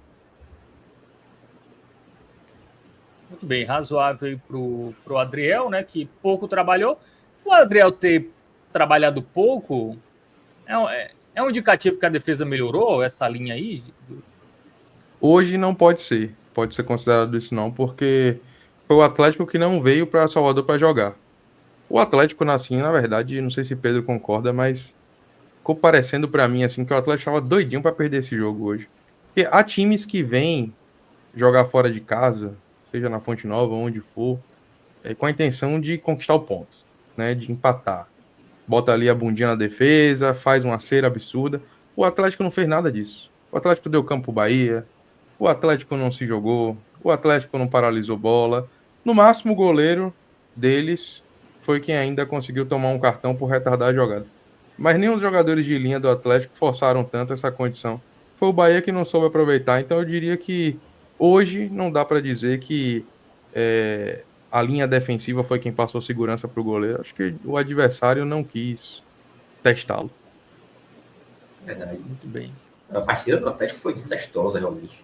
Muito bem, razoável pro Adriel, né, que pouco trabalhou. O Adriel ter trabalhado pouco é um indicativo que a defesa melhorou, essa linha aí? Hoje não pode ser considerado isso não, porque foi o Atlético que não veio para Salvador para jogar. O Atlético, assim, na verdade, não sei se Pedro concorda, mas ficou parecendo para mim assim que o Atlético estava doidinho para perder esse jogo hoje. Porque há times que vêm jogar fora de casa, seja na Fonte Nova, onde for, com a intenção de conquistar o ponto, né, de empatar. Bota ali a bundinha na defesa, faz uma cera absurda. O Atlético não fez nada disso. O Atlético deu campo pro Bahia, o Atlético não se jogou, o Atlético não paralisou bola. No máximo, o goleiro deles foi quem ainda conseguiu tomar um cartão por retardar a jogada. mas nem os jogadores de linha do Atlético forçaram tanto essa condição. Foi o Bahia que não soube aproveitar. Então eu diria que hoje não dá para dizer que a linha defensiva foi quem passou segurança para o goleiro. Acho que o adversário não quis testá-lo. Verdade. Muito bem. A partida do Atlético foi desastrosa, realmente.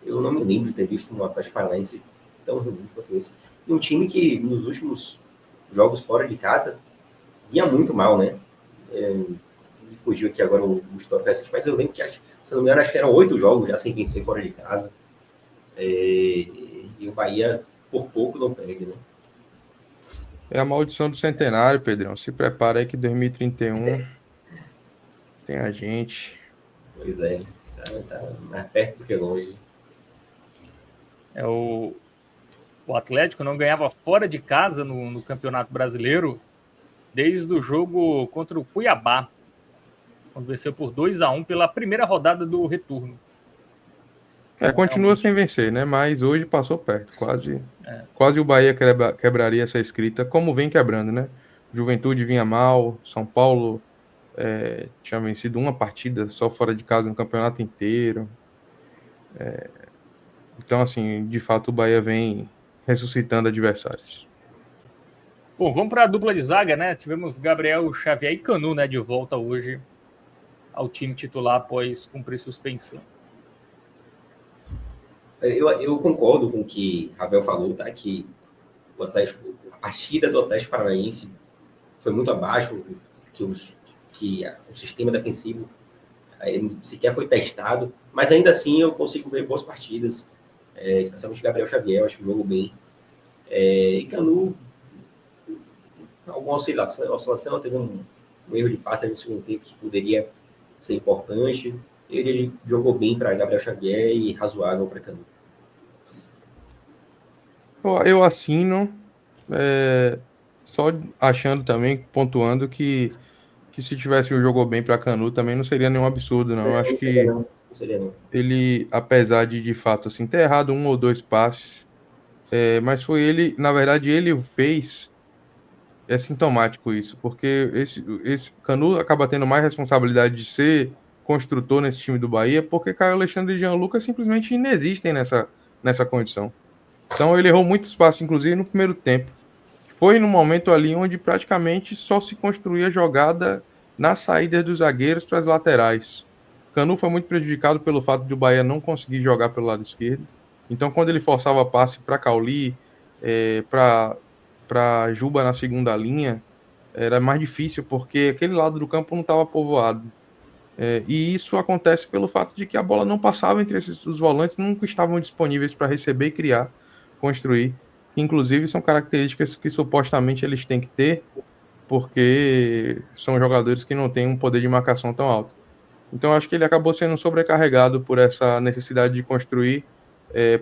Eu não me lembro de ter visto um Atlético Paranaense tão ruim quanto esse. E um time que, nos últimos jogos fora de casa, ia muito mal, né? Me fugiu aqui agora o histórico recente, mas eu lembro que, se não me engano, acho que eram 8 jogos já sem vencer fora de casa. E o Bahia, por pouco, não perde, né? É a maldição do centenário, Pedrão. Se prepara aí que 2031 tem a gente. Pois é, tá mais perto do que longe. O Atlético não ganhava fora de casa no Campeonato Brasileiro desde o jogo contra o Cuiabá, quando venceu por 2-1 pela primeira rodada do retorno. Continua sem vencer, né? Mas hoje passou perto. Quase o Bahia quebraria essa escrita, como vem quebrando, né? Juventude vinha mal, São Paulo tinha vencido uma partida só fora de casa no campeonato inteiro. Então, assim, de fato, o Bahia vem ressuscitando adversários. Bom, vamos para a dupla de zaga, né? Tivemos Gabriel Xavier e Canu, né, de volta hoje ao time titular após cumprir suspensão. Eu concordo com o que Ravel falou, tá? Que a partida do Atlético Paranaense foi muito abaixo, que o sistema defensivo sequer foi testado, mas ainda assim eu consigo ver boas partidas, especialmente Gabriel Xavier, eu acho que jogou bem. E Canu, alguma oscilação, teve um erro de passe no segundo tempo que poderia ser importante. Ele jogou bem para Gabriel Xavier e razoável para Canu. Eu assino, só achando também, pontuando que se tivesse um jogo bem para Canu também não seria nenhum absurdo, não. Eu acho que não seria, não. Ele, apesar de fato assim, ter errado 1 ou 2 passes, mas foi ele, na verdade, ele fez. É sintomático isso, porque esse Canu acaba tendo mais responsabilidade de ser construtor nesse time do Bahia, porque Caio Alexandre e Jean Lucas simplesmente inexistem nessa condição. Então ele errou muitos passes, inclusive no primeiro tempo. Foi no momento ali onde praticamente só se construía jogada nas saídas dos zagueiros para as laterais. Canu foi muito prejudicado pelo fato de o Bahia não conseguir jogar pelo lado esquerdo. Então, quando ele forçava passe para Cauli, para Juba na segunda linha, era mais difícil, porque aquele lado do campo não estava povoado. E isso acontece pelo fato de que a bola não passava entre os volantes, nunca estavam disponíveis para receber e criar, construir. Inclusive, são características que supostamente eles têm que ter, porque são jogadores que não têm um poder de marcação tão alto. Então, acho que ele acabou sendo sobrecarregado por essa necessidade de construir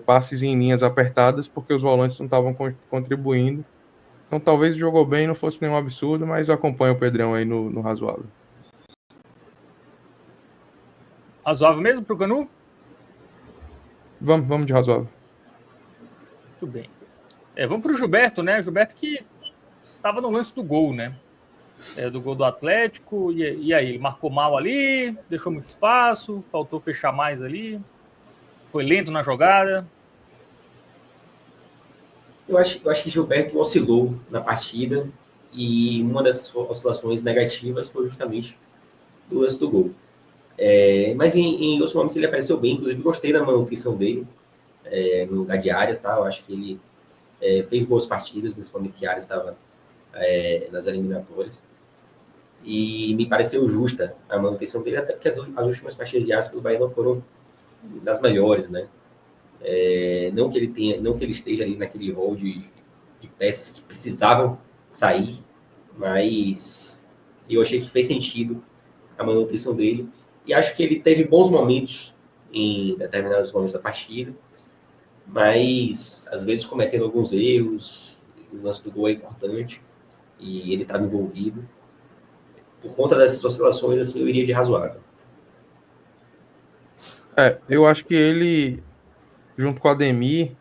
passes em linhas apertadas, porque os volantes não estavam contribuindo. Então, talvez jogou bem, não fosse nenhum absurdo, mas eu acompanho o Pedrão aí no razoável. Razoável mesmo pro Canu? Vamos de razoável. Muito bem. Vamos pro Gilberto, né? Gilberto que estava no lance do gol, né? Do gol do Atlético, e aí? Ele marcou mal ali, deixou muito espaço, faltou fechar mais ali, foi lento na jogada. Eu acho que Gilberto oscilou na partida, e uma das oscilações negativas foi justamente do lance do gol. Mas em outros momentos ele apareceu bem, inclusive gostei da manutenção dele no lugar de Arias, tá? Eu acho que ele fez boas partidas nesse momento que Arias estava nas eliminatórias, e me pareceu justa a manutenção dele, até porque as últimas partidas de Arias pelo Bahia não foram das melhores, né? Não que ele esteja ali naquele rol de peças que precisavam sair, mas eu achei que fez sentido a manutenção dele, e acho que ele teve bons momentos em determinados momentos da partida, mas às vezes cometendo alguns erros. O lance do gol é importante e ele estava envolvido. Por conta dessas oscilações, assim, eu iria de razoável. Eu acho que ele, junto com o Ademir,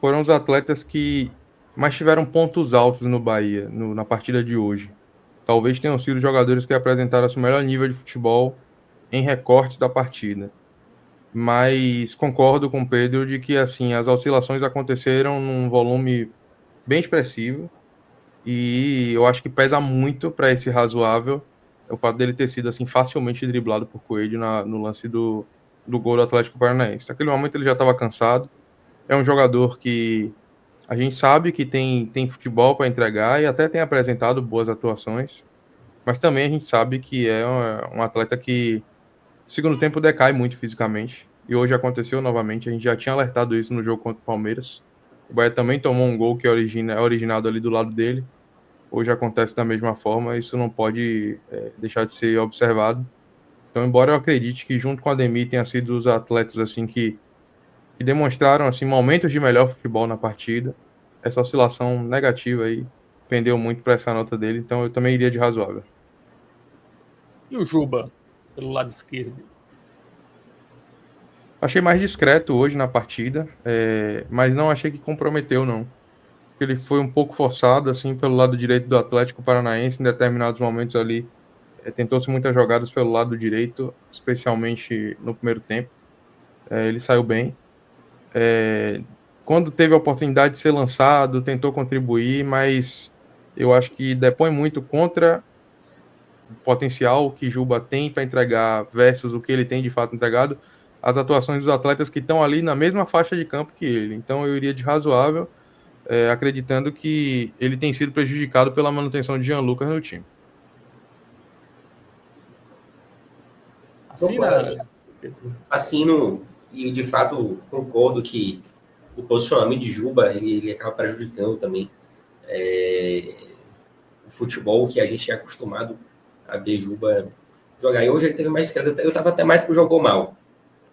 foram os atletas que mais tiveram pontos altos no Bahia, na partida de hoje. talvez tenham sido jogadores que apresentaram seu melhor nível de futebol em recortes da partida. Mas concordo com o Pedro de que assim as oscilações aconteceram num volume bem expressivo e eu acho que pesa muito para esse razoável o fato dele ter sido assim facilmente driblado por Coelho no lance do gol do Atlético Paranaense. Naquele momento ele já estava cansado. É um jogador que a gente sabe que tem futebol para entregar e até tem apresentado boas atuações, mas também a gente sabe que é um atleta que segundo tempo decai muito fisicamente. E hoje aconteceu novamente. A gente já tinha alertado isso no jogo contra o Palmeiras. O Bahia também tomou um gol que é originado ali do lado dele. Hoje acontece da mesma forma. Isso não pode deixar de ser observado. Então, embora eu acredite que junto com a Ademir tenha sido os atletas assim que demonstraram assim momentos de melhor futebol na partida, essa oscilação negativa aí pendeu muito para essa nota dele. Então, eu também iria de razoável. E o Juba, pelo lado esquerdo? Achei mais discreto hoje na partida, mas não achei que comprometeu, não. Ele foi um pouco forçado, assim, pelo lado direito do Atlético Paranaense, em determinados momentos ali. Tentou-se muitas jogadas pelo lado direito, especialmente no primeiro tempo. Ele saiu bem. Quando teve a oportunidade de ser lançado, tentou contribuir, mas eu acho que depõe muito contra o potencial que Juba tem para entregar versus o que ele tem de fato entregado, as atuações dos atletas que estão ali na mesma faixa de campo que ele. Então eu iria de razoável, acreditando que ele tem sido prejudicado pela manutenção de Jean Lucas no time. Assino e de fato concordo que o posicionamento de Juba ele acaba prejudicando também o futebol que a gente é acostumado a ver Juba jogar. E hoje ele teve mais discreto. Eu estava até mais pro jogou mal,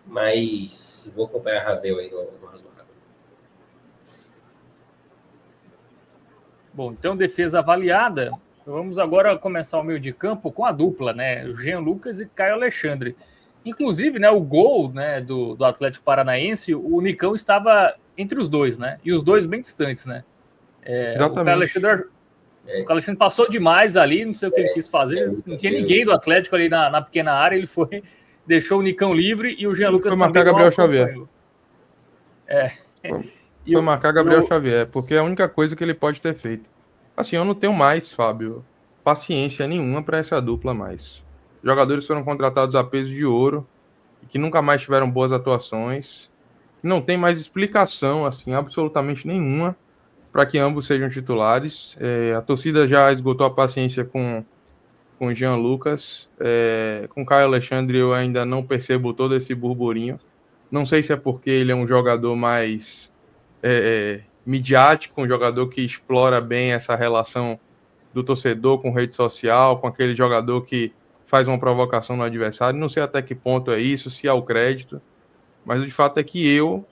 mas vou acompanhar a Ravel aí no razoável. Bom, então defesa avaliada. Vamos agora começar o meio de campo com a dupla, né? O Jean Lucas e Caio Alexandre. Inclusive, né, o gol, né, do Atlético Paranaense, o Nicão estava entre os dois, né? E os dois bem distantes, né? O Caio Alexandre passou demais ali, não sei o que ele quis fazer. Não tinha ninguém do Atlético ali na pequena área, ele foi, deixou o Nicão livre e o Jean Lucas foi marcar Gabriel Xavier. Foi marcar Gabriel Xavier, porque é a única coisa que ele pode ter feito. Assim, eu não tenho mais, Fábio, paciência nenhuma para essa dupla mais. Jogadores foram contratados a peso de ouro e que nunca mais tiveram boas atuações. Não tem mais explicação, assim, absolutamente nenhuma para que ambos sejam titulares. A torcida já esgotou a paciência com o Jean Lucas. Com o Caio Alexandre eu ainda não percebo todo esse burburinho. Não sei se é porque ele é um jogador mais midiático, um jogador que explora bem essa relação do torcedor com rede social, com aquele jogador que faz uma provocação no adversário. Não sei até que ponto é isso, se há o crédito, mas o de fato é que eu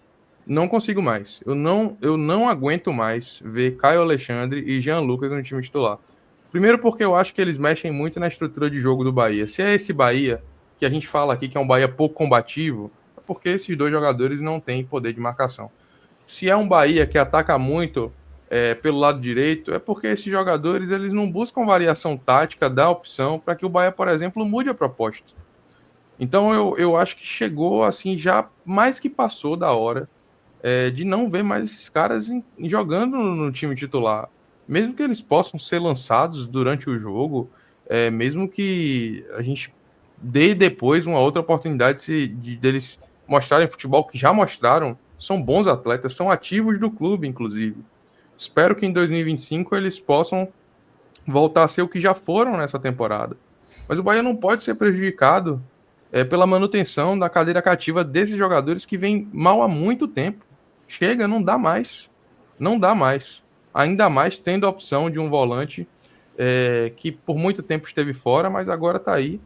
não consigo mais. Eu não aguento mais ver Caio Alexandre e Jean Lucas no time titular. Primeiro porque eu acho que eles mexem muito na estrutura de jogo do Bahia. Se é esse Bahia que a gente fala aqui que é um Bahia pouco combativo, é porque esses dois jogadores não têm poder de marcação. Se é um Bahia que ataca muito pelo lado direito, é porque esses jogadores eles não buscam variação tática da opção para que o Bahia, por exemplo, mude a proposta. Então eu acho que chegou assim, já mais que passou da hora de não ver mais esses caras jogando no time titular. Mesmo que eles possam ser lançados durante o jogo, mesmo que a gente dê depois uma outra oportunidade deles mostrarem futebol que já mostraram, são bons atletas, são ativos do clube, inclusive. Espero que em 2025 eles possam voltar a ser o que já foram nessa temporada. Mas o Bahia não pode ser prejudicado pela manutenção da cadeira cativa desses jogadores que vêm mal há muito tempo. Chega, não dá mais. Não dá mais. Ainda mais tendo a opção de um volante que por muito tempo esteve fora, mas agora está aí,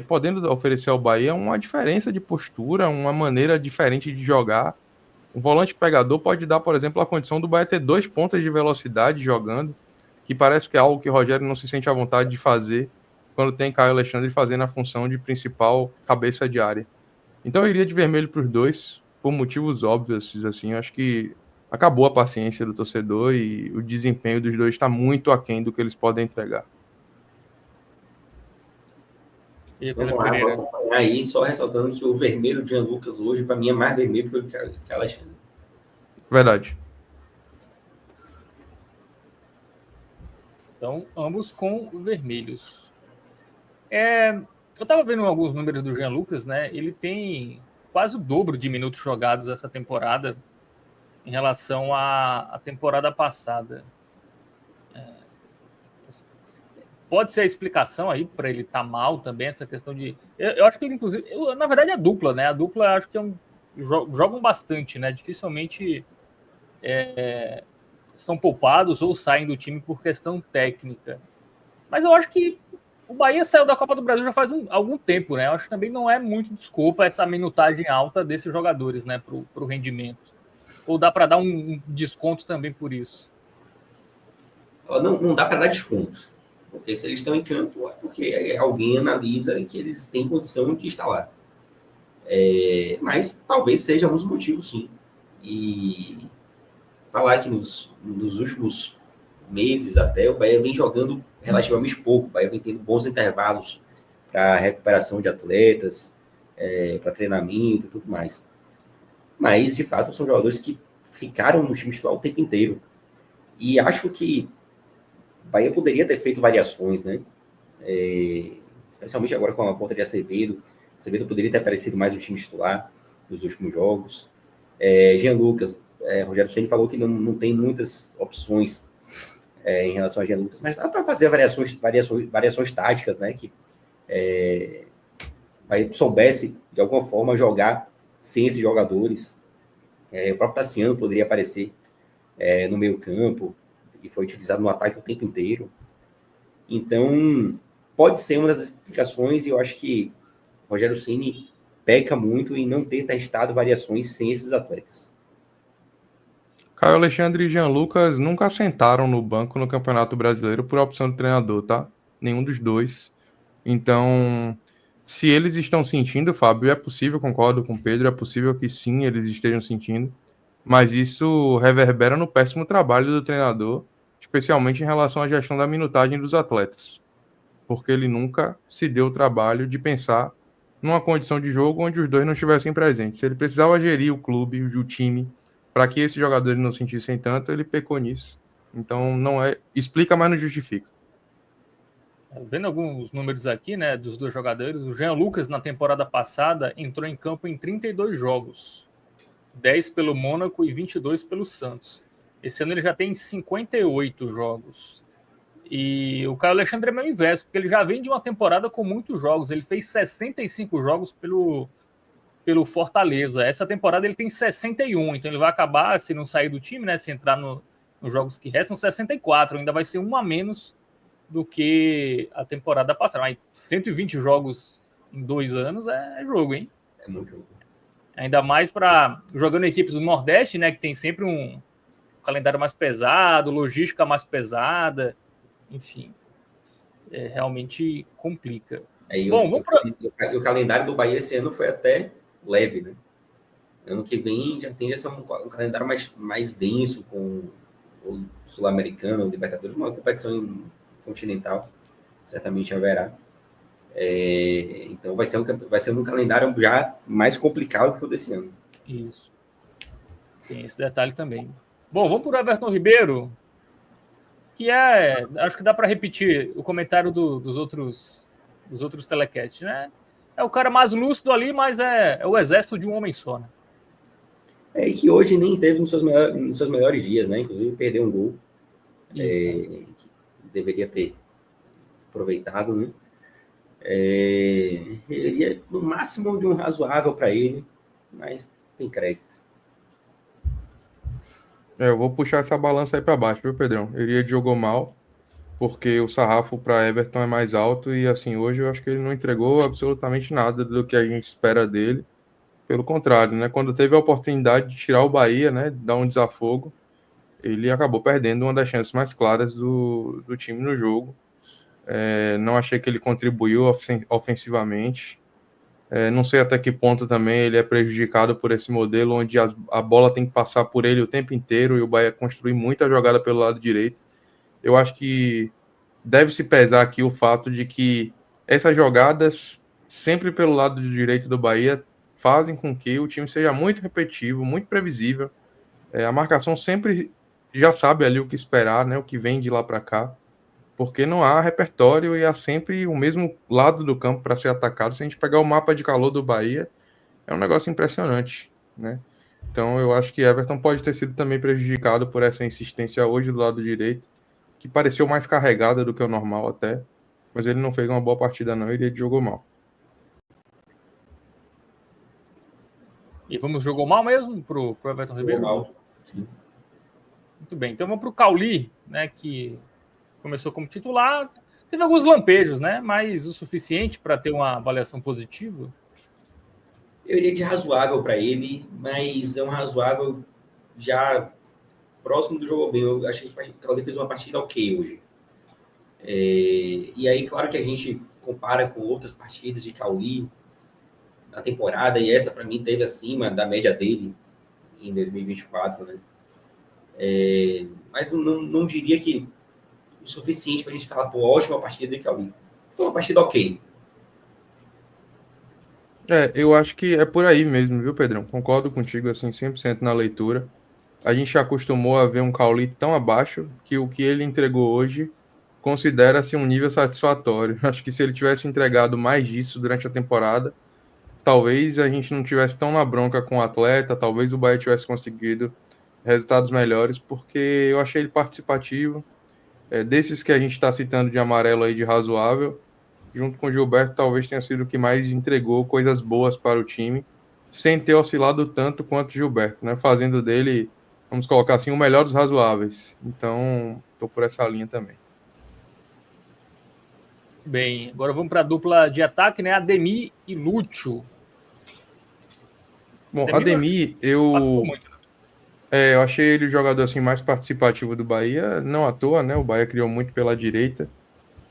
podendo oferecer ao Bahia uma diferença de postura, uma maneira diferente de jogar. Um volante pegador pode dar, por exemplo, a condição do Bahia ter 2 pontas de velocidade jogando, que parece que é algo que o Rogério não se sente à vontade de fazer quando tem Caio Alexandre fazendo a função de principal cabeça de área. Então eu iria de vermelho para os dois, por motivos óbvios, assim. Eu acho que acabou a paciência do torcedor e o desempenho dos dois está muito aquém do que eles podem entregar. E aí, Pedro Vamos lá, Pereira? vamos acompanhar aí, só ressaltando que o vermelho de Jean Lucas hoje, para mim, é mais vermelho que o que Alexandre. Verdade. Então, ambos com vermelhos. Eu estava vendo alguns números do Jean Lucas, né? Ele tem quase o dobro de minutos jogados essa temporada em relação à temporada passada. Pode ser a explicação aí para ele estar mal também, essa questão de. Eu acho que ele, inclusive. Na verdade, é a dupla, né? A dupla acho que jogam bastante, né? Dificilmente são poupados ou saem do time por questão técnica. Mas eu acho que o Bahia saiu da Copa do Brasil já faz algum tempo, né? Eu acho que também não é muito desculpa essa minutagem alta desses jogadores, né? Para o rendimento. Ou dá para dar um desconto também por isso? Não dá para dar desconto. Porque se eles estão em campo, é porque alguém analisa que eles têm condição de estar lá. Mas talvez seja um dos motivos, sim. E falar que nos últimos meses até, o Bahia vem jogando relativamente pouco. O Bahia vem tendo bons intervalos para recuperação de atletas, para treinamento e tudo mais. Mas, de fato, são jogadores que ficaram no time titular o tempo inteiro. E acho que o Bahia poderia ter feito variações, né? Especialmente agora com a conta de Acevedo. Acevedo poderia ter aparecido mais no time titular nos últimos jogos. Jean Lucas, Rogério Ceni falou que não tem muitas opções em relação a Jean Lucas, mas dá para fazer variações táticas, né? Que Bahia soubesse, de alguma forma, jogar sem esses jogadores. O próprio Tassiano poderia aparecer no meio campo e foi utilizado no ataque o tempo inteiro. Então, pode ser uma das explicações, e eu acho que o Rogério Ceni peca muito em não ter testado variações sem esses atletas. Caio Alexandre e Jean Lucas nunca sentaram no banco no Campeonato Brasileiro por opção do treinador, tá? Nenhum dos dois. Então, se eles estão sentindo, Fábio, é possível, concordo com o Pedro, é possível que sim, eles estejam sentindo, mas isso reverbera no péssimo trabalho do treinador, especialmente em relação à gestão da minutagem dos atletas, porque ele nunca se deu o trabalho de pensar numa condição de jogo onde os dois não estivessem presentes. Se ele precisava gerir o clube, o time, para que esses jogadores não sentissem tanto, ele pecou nisso. Então, não é. Explica, mas não justifica. Vendo alguns números aqui, né, dos dois jogadores, o Jean Lucas, na temporada passada, entrou em campo em 32 jogos. 10 pelo Mônaco e 22 pelo Santos. Esse ano ele já tem 58 jogos. E o Caio Alexandre é meio inverso, porque ele já vem de uma temporada com muitos jogos. Ele fez 65 jogos pelo Fortaleza. Essa temporada ele tem 61, então ele vai acabar, se não sair do time, né, se entrar nos jogos que restam, 64. Ainda vai ser um a menos do que a temporada passada. Mas 120 jogos em 2 anos é jogo, hein? É muito jogo. Ainda mais para jogando equipes do Nordeste, né, que tem sempre um calendário mais pesado, logística mais pesada, enfim, realmente complica. O calendário do Bahia esse ano foi até leve, né? Ano que vem já tende a ser um calendário mais denso, com o Sul-Americano, o Libertadores, uma competição continental, certamente haverá. Então vai ser um calendário já mais complicado do que o desse ano. Isso. Tem esse detalhe também. Bom, vamos para o Everton Ribeiro, que acho que dá para repetir o comentário dos outros telecasts, né? É o cara mais lúcido ali, mas é o exército de um homem só, né? E que hoje nem teve nos seus melhores dias, né? Inclusive perdeu um gol. Que deveria ter aproveitado, né? Ele é no máximo de um razoável para ele, mas tem crédito. Eu vou puxar essa balança aí para baixo, viu, Pedrão? Ele jogou mal, porque o sarrafo para Everton é mais alto e, assim, hoje eu acho que ele não entregou absolutamente nada do que a gente espera dele. Pelo contrário, né? Quando teve a oportunidade de tirar o Bahia, né? Dar um desafogo, ele acabou perdendo uma das chances mais claras do time no jogo. Não achei que ele contribuiu ofensivamente. Não sei até que ponto também ele é prejudicado por esse modelo onde a bola tem que passar por ele o tempo inteiro e o Bahia construir muita jogada pelo lado direito. Eu acho que deve-se pesar aqui o fato de que essas jogadas sempre pelo lado direito do Bahia, fazem com que o time seja muito repetitivo, muito previsível. A marcação sempre já sabe ali o que esperar, né? O que vem de lá para cá, porque não há repertório e há sempre o mesmo lado do campo para ser atacado. Se a gente pegar o mapa de calor do Bahia, é um negócio impressionante, né? Então eu acho que Everton pode ter sido também prejudicado por essa insistência hoje do lado direito, que pareceu mais carregada do que o normal até, mas ele não fez uma boa partida não, ele jogou mal. E jogou mal mesmo pro Everton Ribeiro? Jogou mal, sim. Muito bem, então vamos pro Cauli, né, que começou como titular, teve alguns lampejos, né, mas o suficiente para ter uma avaliação positiva? Eu iria de razoável para ele, mas é um razoável já próximo do jogo bem. Eu achei que o Cauli fez uma partida ok hoje. E aí, claro que a gente compara com outras partidas de Cauli na temporada, e essa, para mim, teve acima da média dele em 2024, né? Mas não diria que o suficiente para a gente falar, pô, ótima partida de Cauli. Foi uma partida ok. Eu acho que é por aí mesmo, viu, Pedrão? Concordo contigo, assim, 100% na leitura. A gente já acostumou a ver um Cauli tão abaixo que o que ele entregou hoje considera-se um nível satisfatório. Acho que se ele tivesse entregado mais disso durante a temporada, talvez a gente não tivesse tão na bronca com o atleta, talvez o Bahia tivesse conseguido resultados melhores, porque eu achei ele participativo. Desses que a gente está citando de amarelo aí de razoável, junto com o Gilberto, talvez tenha sido o que mais entregou coisas boas para o time, sem ter oscilado tanto quanto o Gilberto, né? Fazendo dele, vamos colocar assim, o melhor dos razoáveis. Então, estou por essa linha também. Bem, agora vamos para a dupla de ataque, né? Ademir e Lúcio. Bom, Ademir, eu achei ele o jogador assim, mais participativo do Bahia, não à toa, né? O Bahia criou muito pela direita,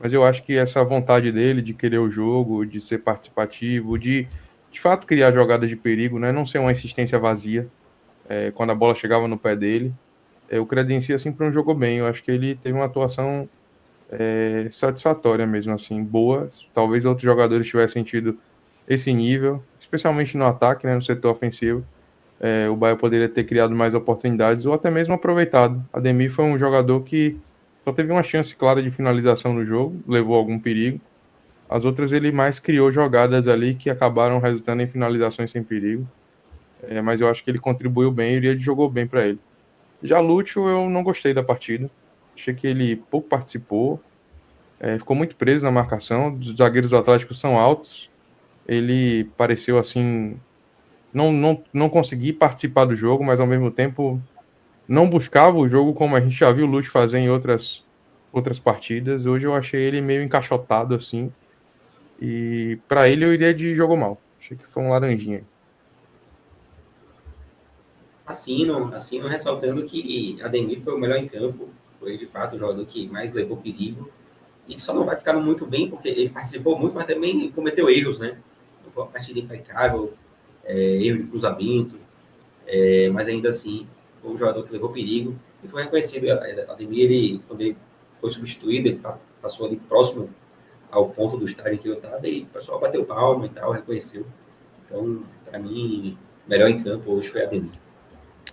mas eu acho que essa vontade dele de querer o jogo, de ser participativo, de fato criar jogadas de perigo, né? Não ser uma insistência vazia quando a bola chegava no pé dele, eu credencio assim para um jogo bem. Eu acho que ele teve uma atuação satisfatória mesmo, assim, boa. Talvez outros jogadores tivessem tido esse nível, especialmente no ataque, né, no setor ofensivo. O Bahia poderia ter criado mais oportunidades ou até mesmo aproveitado. Ademir foi um jogador que só teve uma chance clara de finalização no jogo, levou algum perigo. As outras ele mais criou jogadas ali que acabaram resultando em finalizações sem perigo. Mas eu acho que ele contribuiu bem e ele jogou bem para ele. Já Lúcio, eu não gostei da partida. Achei que ele pouco participou, ficou muito preso na marcação. Os zagueiros do Atlético são altos. Ele pareceu assim, não conseguir participar do jogo, mas ao mesmo tempo não buscava o jogo como a gente já viu o Lúcio fazer em outras partidas. Hoje eu achei ele meio encaixotado assim. E para ele eu iria de jogo mal. Achei que foi um laranjinha. Assino ressaltando que Ademir foi o melhor em campo, foi de fato o jogador que mais levou perigo, e só não vai ficar muito bem porque ele participou muito, mas também cometeu erros, né? Não foi uma partida impecável, erro de cruzamento, mas ainda assim foi um jogador que levou perigo e foi reconhecido. Ademir, quando ele foi substituído, ele passou ali próximo ao ponto do estádio em que eu estava, e o pessoal bateu palma e tal, reconheceu. Então, para mim, melhor em campo hoje foi Ademir.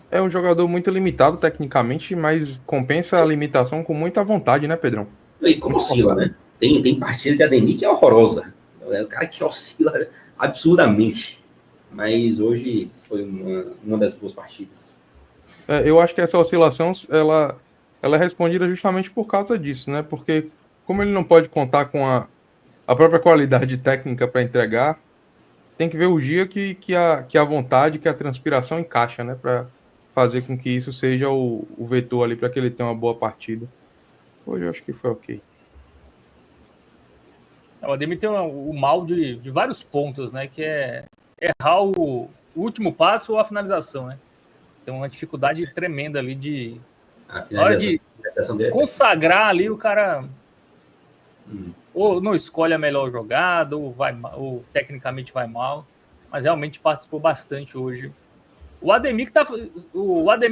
É um jogador muito limitado tecnicamente, mas compensa a limitação com muita vontade, né, Pedrão? E como oscila, né? Tem partida de Ademir que é horrorosa. É o cara que oscila absurdamente. Mas hoje foi uma das boas partidas. Eu acho que essa oscilação, ela é respondida justamente por causa disso, né? Porque como ele não pode contar com a própria qualidade técnica para entregar, tem que ver o dia que a vontade, que a transpiração encaixa, né? Para fazer com que isso seja o vetor ali para que ele tenha uma boa partida. Hoje eu acho que foi ok. O Ademir tem o mal de vários pontos, né? Que é errar o último passo ou a finalização, né? Tem uma dificuldade tremenda ali de... Na hora de consagrar ali, o cara ou não escolhe a melhor jogada, ou tecnicamente vai mal, mas realmente participou bastante hoje. O Ademir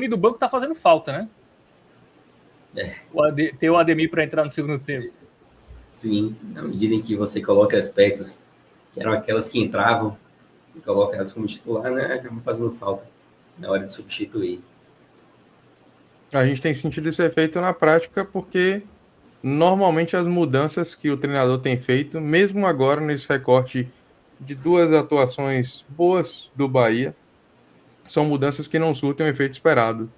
do banco tá fazendo falta, né? Ter o Ademir para entrar no segundo tempo. Sim, na medida em que você coloca as peças que eram aquelas que entravam e colocadas como titular, né? Acabam fazendo falta na hora de substituir. A gente tem sentido esse efeito na prática porque normalmente as mudanças que o treinador tem feito, mesmo agora nesse recorte de 2 atuações boas do Bahia, são mudanças que não surtem o efeito esperado.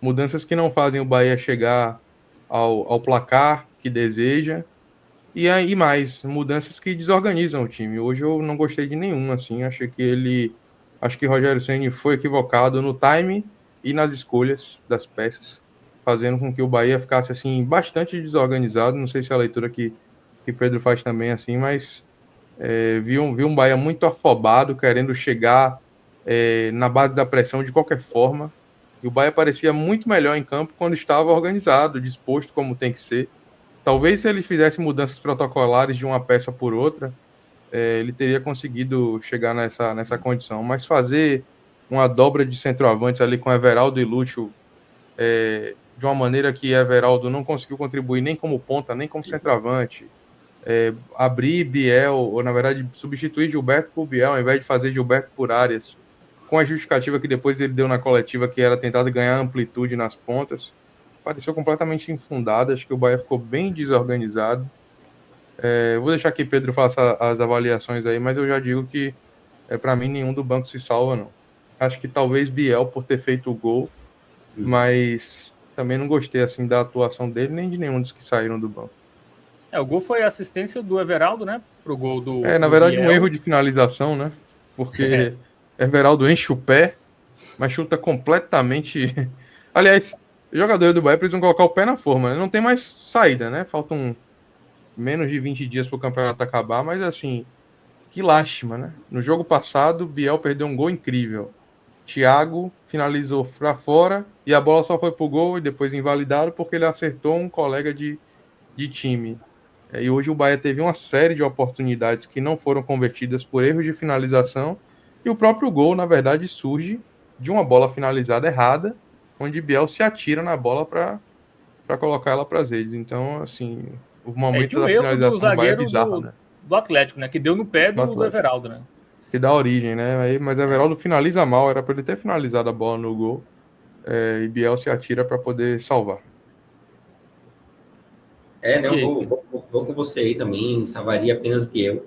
Mudanças que não fazem o Bahia chegar ao placar que deseja. E aí mais, mudanças que desorganizam o time. Hoje eu não gostei de nenhum, assim. Acho que Rogério Ceni foi equivocado no time e nas escolhas das peças, fazendo com que o Bahia ficasse assim bastante desorganizado. Não sei se é a leitura que Pedro faz também assim, mas vi um Bahia muito afobado, querendo chegar na base da pressão de qualquer forma. E o Bahia parecia muito melhor em campo quando estava organizado, disposto como tem que ser. Talvez se ele fizesse mudanças protocolares de uma peça por outra, ele teria conseguido chegar nessa condição. Mas fazer uma dobra de centroavantes ali com Everaldo e Lúcio de uma maneira que Everaldo não conseguiu contribuir nem como ponta, nem como centroavante. Abrir Biel, ou na verdade substituir Gilberto por Biel, ao invés de fazer Gilberto por Arias, com a justificativa que depois ele deu na coletiva, que era tentar ganhar amplitude nas pontas, pareceu completamente infundado. Acho que o Bahia ficou bem desorganizado. Vou deixar que Pedro faça as avaliações aí, mas eu já digo que, para mim, nenhum do banco se salva, não. Acho que talvez Biel por ter feito o gol, mas também não gostei assim da atuação dele, nem de nenhum dos que saíram do banco. O gol foi a assistência do Everaldo, né? Pro gol do Na verdade, Biel. Um erro de finalização, né? Porque Everaldo enche o pé, mas chuta completamente. Aliás, os jogadores do Bahia precisam colocar o pé na forma, né? Não tem mais saída, né? Faltam menos de 20 dias para o campeonato acabar, mas assim, que lástima, né? No jogo passado, Biel perdeu um gol incrível. Thiago finalizou para fora e a bola só foi pro gol e depois invalidado porque ele acertou um colega de time. E hoje o Bahia teve uma série de oportunidades que não foram convertidas por erros de finalização, e o próprio gol, na verdade, surge de uma bola finalizada errada, onde Biel se atira na bola para colocar ela para as redes. Então, assim, o momento de um da erro do finalização do Bahia é zagueiro bizarro, né? do Atlético, né? Que deu no pé do Everaldo, né? Que dá origem, né? Mas Everaldo finaliza mal, era para ele ter finalizado a bola no gol, e Biel se atira para poder salvar. Não, vou com você aí também. Salvaria apenas Biel,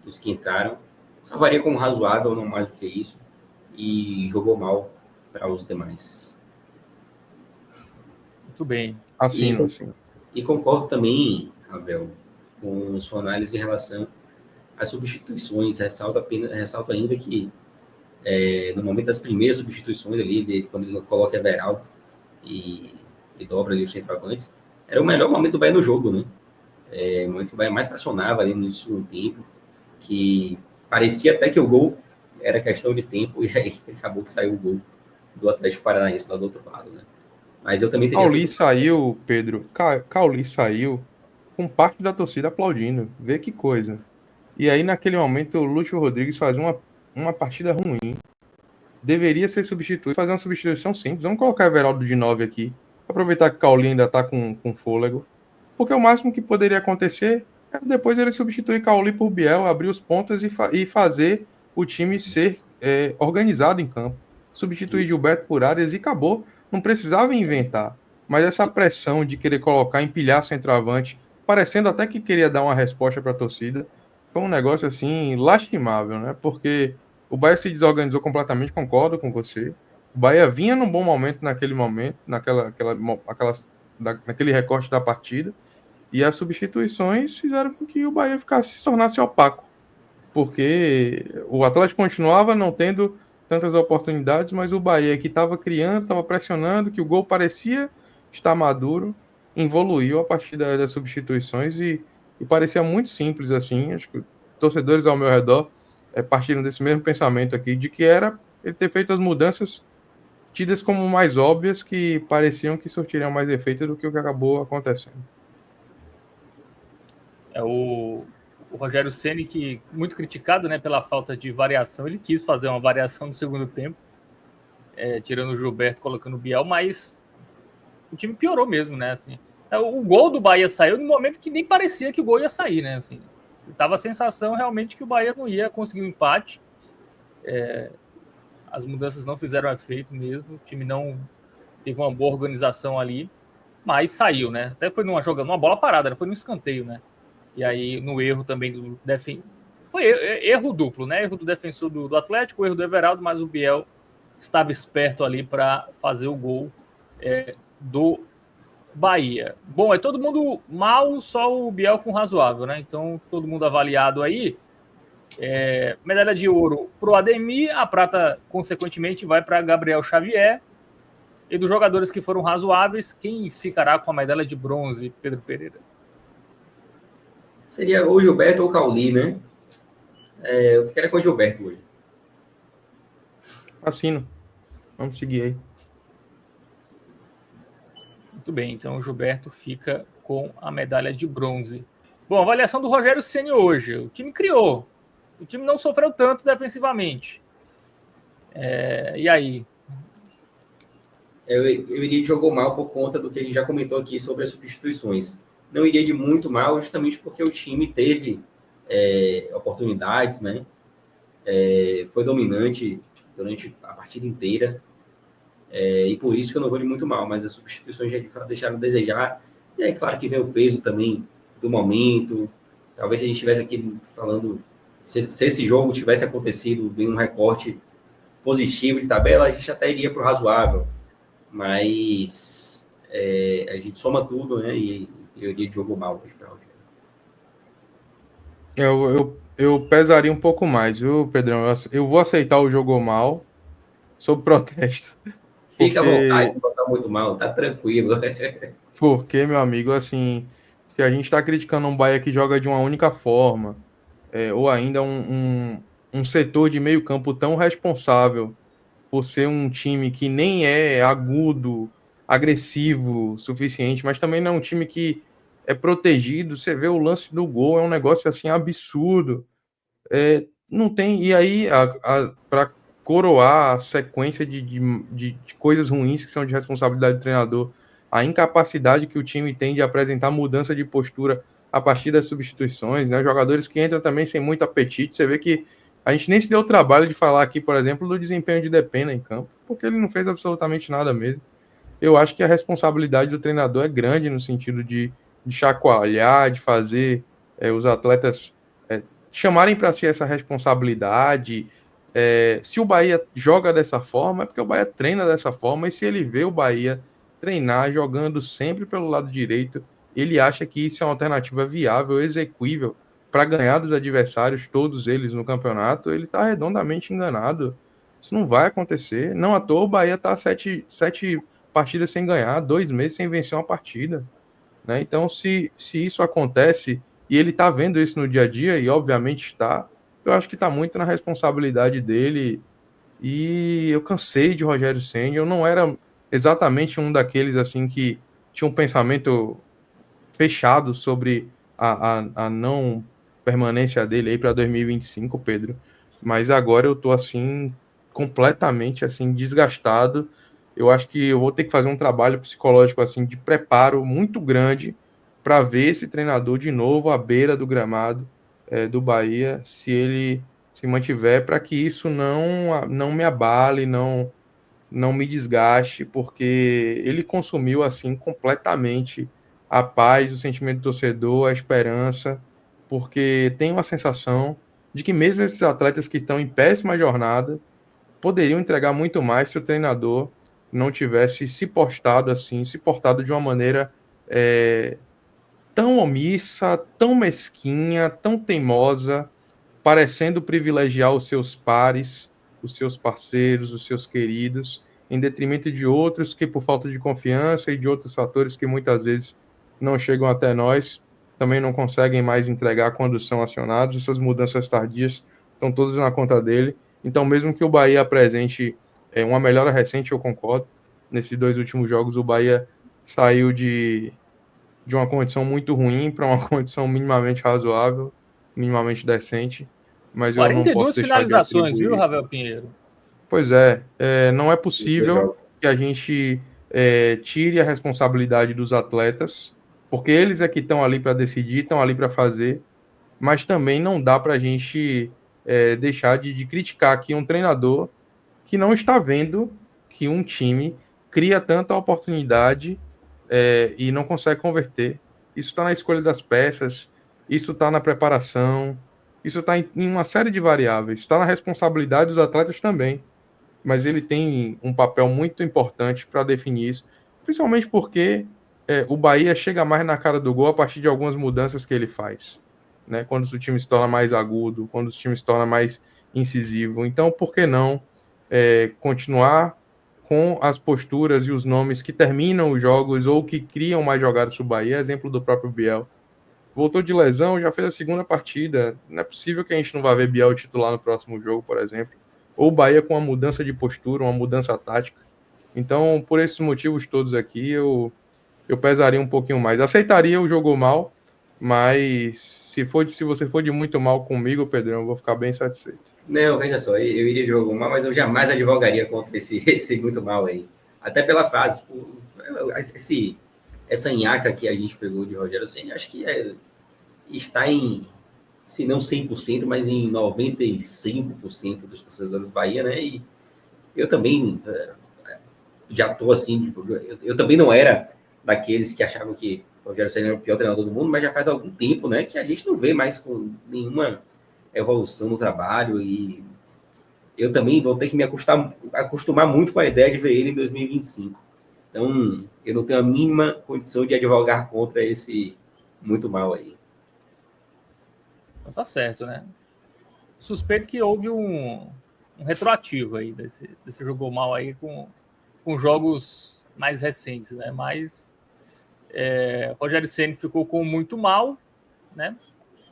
dos que entraram. Salvaria como razoável, não mais do que isso. E jogou mal para os demais. Muito bem. Assino. E concordo também, Ravel, com sua análise em relação às substituições. Ressalto ainda que no momento das primeiras substituições ali, quando ele coloca Everaldo e dobra ali os centroavantes, era o melhor momento do Bahia no jogo, né? O momento que o Bahia mais pressionava ali no segundo tempo, que parecia até que o gol era questão de tempo, e aí acabou que saiu o gol do Atlético Paranaense lá do outro lado, né? Mas eu também teria... Cauli saiu, Pedro. Cauli saiu com parte da torcida aplaudindo. Vê que coisa. E aí, naquele momento, o Lúcio Rodrigues faz uma partida ruim. Deveria ser substituído, fazer uma substituição simples. Vamos colocar Everaldo de 9 aqui. Aproveitar que Cauli ainda tá com fôlego. Porque o máximo que poderia acontecer era depois ele substituir Cauli por Biel, abrir os pontas e fazer o time ser organizado em campo. Substituir Gilberto por Arias e acabou. Não precisava inventar. Mas essa pressão de querer colocar, empilhar centroavante, parecendo até que queria dar uma resposta para a torcida, foi um negócio assim lastimável, né? Porque o Bahia se desorganizou completamente, concordo com você. O Bahia vinha num bom momento naquele momento, naquele recorte da partida, e as substituições fizeram com que o Bahia se tornasse opaco, porque o Atlético continuava não tendo tantas oportunidades, mas o Bahia, que estava criando, estava pressionando, que o gol parecia estar maduro, evoluiu a partir das substituições e parecia muito simples assim. Acho que torcedores ao meu redor partiram desse mesmo pensamento aqui, de que era ele ter feito as mudanças tidas como mais óbvias, que pareciam que surtiriam mais efeito do que o que acabou acontecendo. O Rogério Ceni, que muito criticado, né, pela falta de variação, ele quis fazer uma variação no segundo tempo, tirando o Gilberto, colocando o Biel, mas o time piorou mesmo, né, assim. O gol do Bahia saiu no momento que nem parecia que o gol ia sair, né, assim. Tava a sensação realmente que o Bahia não ia conseguir um empate. As mudanças não fizeram efeito mesmo, o time não teve uma boa organização ali, mas saiu, né? Até foi numa bola parada, né? Foi no escanteio, né? E aí no erro também do foi erro duplo, né? Erro do defensor do Atlético, erro do Everaldo, mas o Biel estava esperto ali para fazer o gol do Bahia. Bom, é todo mundo mal, só o Biel com razoável, né? Então todo mundo avaliado aí. Medalha de ouro para o Ademir, a prata, consequentemente, vai para Gabriel Xavier. E dos jogadores que foram razoáveis, quem ficará com a medalha de bronze, Pedro Pereira? Seria ou Gilberto ou Cauli, né? Eu ficaria com o Gilberto hoje. Assino. Vamos seguir aí. Muito bem, então o Gilberto fica com a medalha de bronze. Bom, avaliação do Rogério Ceni hoje. O time criou. O time não sofreu tanto defensivamente. E aí? Eu iria de jogou mal por conta do que a gente já comentou aqui sobre as substituições. Não iria de muito mal, justamente porque o time teve oportunidades, né? Foi dominante durante a partida inteira. E por isso que eu não vou de muito mal, mas as substituições já deixaram a desejar. E aí, claro que vem o peso também do momento. Talvez se a gente estivesse aqui falando, se esse jogo tivesse acontecido em um recorte positivo de tabela, a gente até iria para o razoável. Mas a gente soma tudo, né? E eu iria de jogo mal hoje para o Rogério. Eu pesaria um pouco mais, viu, Pedrão? Eu vou aceitar o jogo mal sob protesto. Fica à vontade, não tá muito mal, tá tranquilo. Porque, meu amigo, assim, se a gente está criticando um Bahia que joga de uma única forma, ou ainda um setor de meio campo tão responsável por ser um time que nem é agudo, agressivo o suficiente, mas também não é um time que é protegido. Você vê o lance do gol, é um negócio assim absurdo. Não tem. E aí, para coroar a sequência de coisas ruins que são de responsabilidade do treinador, a incapacidade que o time tem de apresentar mudança de postura a partir das substituições, né? Jogadores que entram também sem muito apetite. Você vê que a gente nem se deu o trabalho de falar aqui, por exemplo, do desempenho de Depena em campo, porque ele não fez absolutamente nada mesmo. Eu acho que a responsabilidade do treinador é grande no sentido de chacoalhar, de fazer os atletas chamarem para si essa responsabilidade. Se o Bahia joga dessa forma, é porque o Bahia treina dessa forma, e se ele vê o Bahia treinar jogando sempre pelo lado direito, ele acha que isso é uma alternativa viável, execuível, para ganhar dos adversários, todos eles no campeonato, ele está redondamente enganado. Isso não vai acontecer. Não à toa o Bahia está 7 partidas sem ganhar, 2 meses sem vencer uma partida. Né? Então, se isso acontece, e ele está vendo isso no dia a dia, e obviamente está, eu acho que está muito na responsabilidade dele. E eu cansei de Rogério Ceni. Eu não era exatamente um daqueles assim que tinha um pensamento fechado sobre a não permanência dele aí para 2025, Pedro. Mas agora eu tô assim completamente assim desgastado. Eu acho que eu vou ter que fazer um trabalho psicológico assim de preparo muito grande para ver esse treinador de novo à beira do gramado do Bahia, se ele se mantiver, para que isso não me abale, não me desgaste, porque ele consumiu assim completamente a paz, o sentimento do torcedor, a esperança, porque tem uma sensação de que mesmo esses atletas que estão em péssima jornada poderiam entregar muito mais se o treinador não tivesse se portado de uma maneira tão omissa, tão mesquinha, tão teimosa, parecendo privilegiar os seus pares, os seus parceiros, os seus queridos, em detrimento de outros que, por falta de confiança e de outros fatores que muitas vezes não chegam até nós, também não conseguem mais entregar quando são acionados. Essas mudanças tardias estão todas na conta dele. Então, mesmo que o Bahia apresente uma melhora recente, eu concordo. Nesses 2 últimos jogos, o Bahia saiu de uma condição muito ruim para uma condição minimamente razoável, minimamente decente, mas eu não posso 42 deixar de finalizações, viu, atribuir. Ravel Pinheiro? Pois não é possível que a gente tire a responsabilidade dos atletas, porque eles é que estão ali para decidir, estão ali para fazer, mas também não dá para a gente deixar de criticar aqui um treinador que não está vendo que um time cria tanta oportunidade e não consegue converter. Isso está na escolha das peças, isso está na preparação, isso está em uma série de variáveis, está na responsabilidade dos atletas também, mas ele tem um papel muito importante para definir isso, principalmente porque o Bahia chega mais na cara do gol a partir de algumas mudanças que ele faz, né? Quando o time se torna mais agudo, quando o time se torna mais incisivo. Então, por que não continuar com as posturas e os nomes que terminam os jogos ou que criam mais jogadas para o Bahia? Exemplo do próprio Biel. Voltou de lesão, já fez a segunda partida. Não é possível que a gente não vá ver Biel titular no próximo jogo, por exemplo. Ou o Bahia com uma mudança de postura, uma mudança tática. Então, por esses motivos todos aqui, eu pesaria um pouquinho mais. Aceitaria o jogo mal, mas se você for de muito mal comigo, Pedrão, eu vou ficar bem satisfeito. Não, veja só, eu iria de jogo mal, mas eu jamais advogaria contra esse muito mal aí. Até pela frase, tipo, essa nhaca que a gente pegou de Rogério Ceni, acho que está em, se não 100%, mas em 95% dos torcedores do Bahia, né? E eu também já estou assim, tipo, eu também não era daqueles que achavam que o Rogério Ceni era o pior treinador do mundo, mas já faz algum tempo, né, que a gente não vê mais com nenhuma evolução no trabalho, e eu também vou ter que me acostumar muito com a ideia de ver ele em 2025. Então, eu não tenho a mínima condição de advogar contra esse muito mal aí. Então tá certo, né? Suspeito que houve um retroativo aí desse jogou mal aí com jogos mais recentes, né? Mas Rogério Ceni ficou com muito mal, né?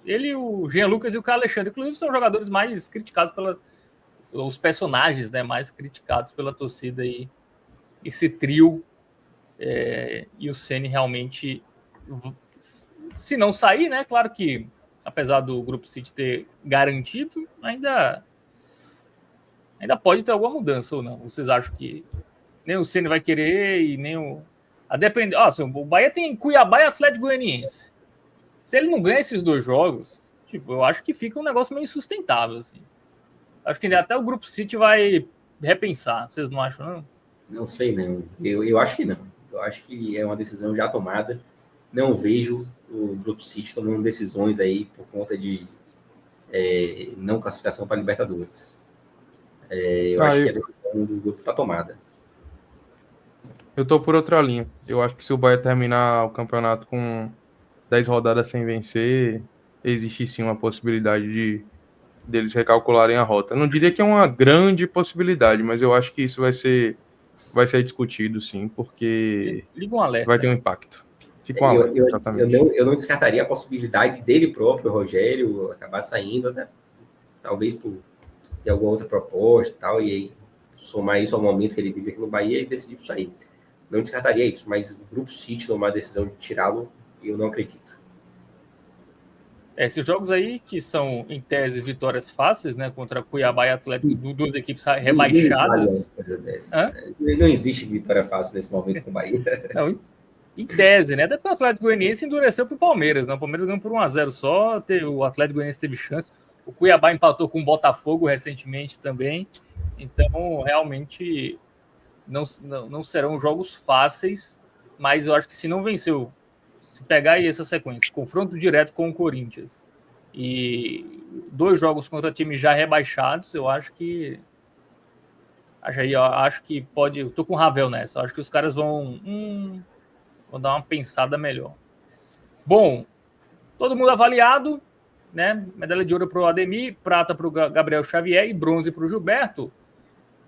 Ele, o Jean Lucas e o Carlos Alexandre, inclusive, são jogadores mais criticados os personagens, né? Mais criticados pela torcida aí. Esse trio e o Ceni realmente, se não sair, né? Claro que apesar do Grupo City ter garantido, ainda pode ter alguma mudança ou não? Vocês acham que nem o Ceni vai querer e nem o... A depender... assim, o Bahia tem Cuiabá e Atlético Goianiense. Se ele não ganha esses dois jogos, tipo, eu acho que fica um negócio meio insustentável. Assim. Acho que até o Grupo City vai repensar. Vocês não acham, não? Não sei, não. Eu acho que não. Eu acho que é uma decisão já tomada. Não vejo o Grupo City tomando decisões aí por conta de não classificação para Libertadores. Eu acho que a decisão do grupo está tomada. Eu tô por outra linha. Eu acho que se o Bahia terminar o campeonato com 10 rodadas sem vencer, existe sim uma possibilidade deles recalcularem a rota. Eu não diria que é uma grande possibilidade, mas eu acho que isso vai ser discutido sim, porque Liga um alerta. Vai ter um impacto. Fica um alerta, exatamente. Eu não descartaria a possibilidade dele próprio, Rogério, acabar saindo, até, talvez por ter alguma outra proposta e tal, e aí somar isso ao momento que ele vive aqui no Bahia e decidir sair. Não descartaria isso, mas o Grupo City tomar a decisão de tirá-lo, eu não acredito. Esses jogos aí, que são, em tese, vitórias fáceis, né? Contra Cuiabá e Atlético, duas equipes rebaixadas. Não existe vitória fácil nesse momento com o Bahia. Não, em tese, né? Até porque o Atlético Goianiense endureceu para o Palmeiras, né? O Palmeiras ganhou por 1-0 só, o Atlético Goianiense teve chance. O Cuiabá empatou com o Botafogo recentemente também. Então, realmente, não serão jogos fáceis, mas eu acho que se não venceu, se pegar aí essa sequência, confronto direto com o Corinthians e 2 jogos contra times já rebaixados, eu acho que pode... Eu tô com o Ravel nessa, eu acho que os caras vão dar uma pensada melhor. Bom, todo mundo avaliado, né? Medalha de ouro para o Ademir, prata para o Gabriel Xavier e bronze para o Gilberto.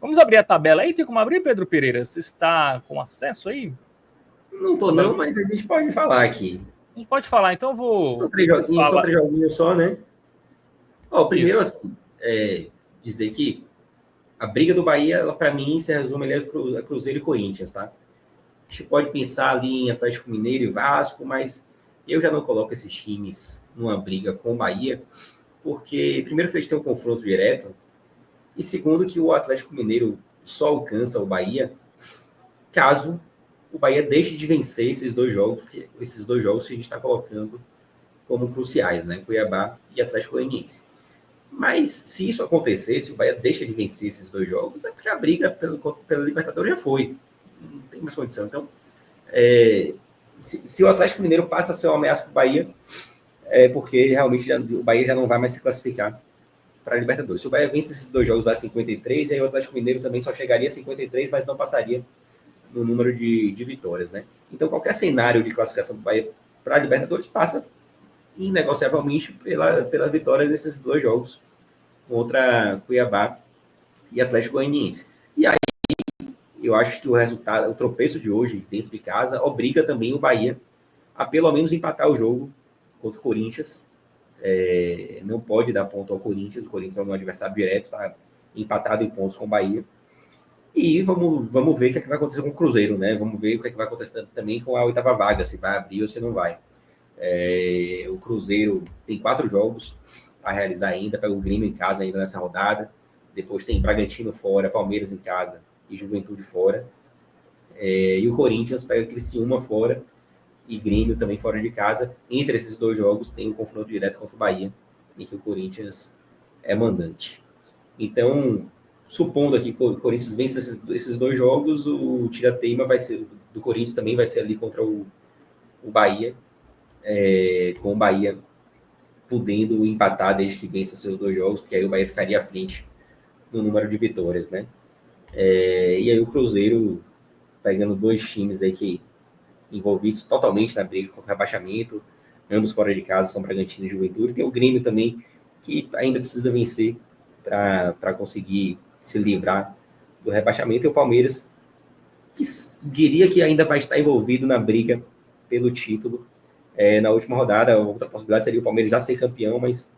Vamos abrir a tabela aí? Tem como abrir, Pedro Pereira? Você está com acesso aí? Não tô não, mas a gente pode falar aqui. A gente pode falar, então eu vou... São 3 joguinhos só, né? Primeiro, assim, dizer que a briga do Bahia, para mim, se resume ali a Cruzeiro e Corinthians, tá? A gente pode pensar ali em Atlético Mineiro e Vasco, mas eu já não coloco esses times numa briga com o Bahia, porque, primeiro, que eles têm um confronto direto, e segundo, que o Atlético Mineiro só alcança o Bahia caso o Bahia deixe de vencer esses 2 jogos, porque esses 2 jogos que a gente está colocando como cruciais, né? Cuiabá e Atlético Goianiense. Mas se isso acontecer, se o Bahia deixa de vencer esses 2 jogos, é porque a briga pela Libertadores já foi. Não tem mais condição. Então, se o Atlético Mineiro passa a ser uma ameaça para o Bahia, é porque realmente o Bahia já não vai mais se classificar para a Libertadores. Se o Bahia vence esses 2 jogos, vai a 53, e aí o Atlético Mineiro também só chegaria a 53, mas não passaria no número de vitórias, né? Então, qualquer cenário de classificação do Bahia para a Libertadores passa inegociavelmente pela vitória desses 2 jogos contra Cuiabá e Atlético Goianiense. E aí, eu acho que o tropeço de hoje, dentro de casa, obriga também o Bahia a pelo menos empatar o jogo contra o Corinthians. Não pode dar ponto ao Corinthians, o Corinthians é um adversário direto, está empatado em pontos com o Bahia. E vamos ver o que vai acontecer com o Cruzeiro, né? Vamos ver o que vai acontecer também com a 8ª vaga, se vai abrir ou se não vai. O Cruzeiro tem 4 jogos a realizar ainda, pega o Grêmio em casa ainda nessa rodada, depois tem Bragantino fora, Palmeiras em casa e Juventude fora, e o Corinthians pega Criciúma fora e Grêmio também fora de casa. Entre esses 2 jogos tem um confronto direto contra o Bahia, em que o Corinthians é mandante. Então, supondo aqui que o Corinthians vence esses 2 jogos, o tira-teima do Corinthians também vai ser ali contra o Bahia, com o Bahia podendo empatar desde que vença seus 2 jogos, porque aí o Bahia ficaria à frente no número de vitórias, né? E aí o Cruzeiro pegando 2 times aí que envolvidos totalmente na briga contra o rebaixamento, ambos fora de casa, são Bragantino e Juventude. Tem o Grêmio também, que ainda precisa vencer para conseguir se livrar do rebaixamento, e o Palmeiras, que diria que ainda vai estar envolvido na briga pelo título. Na última rodada, outra possibilidade seria o Palmeiras já ser campeão, mas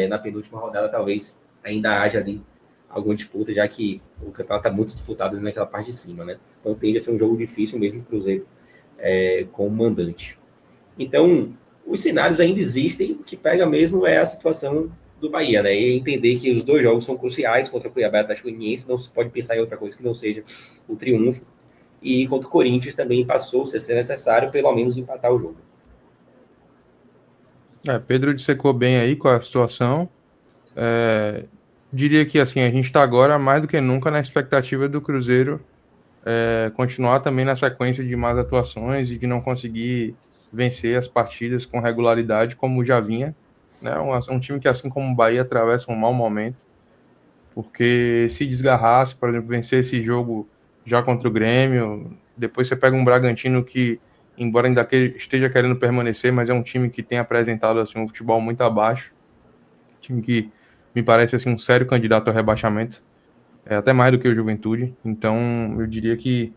na penúltima rodada talvez ainda haja ali alguma disputa, já que o campeonato está muito disputado naquela parte de cima, né? Então tende a ser um jogo difícil mesmo para o Cruzeiro como mandante. Então, os cenários ainda existem, o que pega mesmo é a situação do Bahia, né? E entender que os 2 jogos são cruciais contra o Cuiabá e Atlético Goianiense, não se pode pensar em outra coisa que não seja o triunfo, e contra o Corinthians também passou a ser necessário pelo menos empatar o jogo. Pedro dissecou bem aí com a situação. Diria que assim, a gente está agora mais do que nunca na expectativa do Cruzeiro continuar também na sequência de más atuações e de não conseguir vencer as partidas com regularidade como já vinha, né? Um time que, assim como o Bahia, atravessa um mau momento, porque se desgarrasse, por exemplo, vencer esse jogo já contra o Grêmio, depois você pega um Bragantino que, embora ainda esteja querendo permanecer, mas é um time que tem apresentado assim, um futebol muito abaixo, time que me parece assim, um sério candidato ao rebaixamento, até mais do que o Juventude. Então eu diria que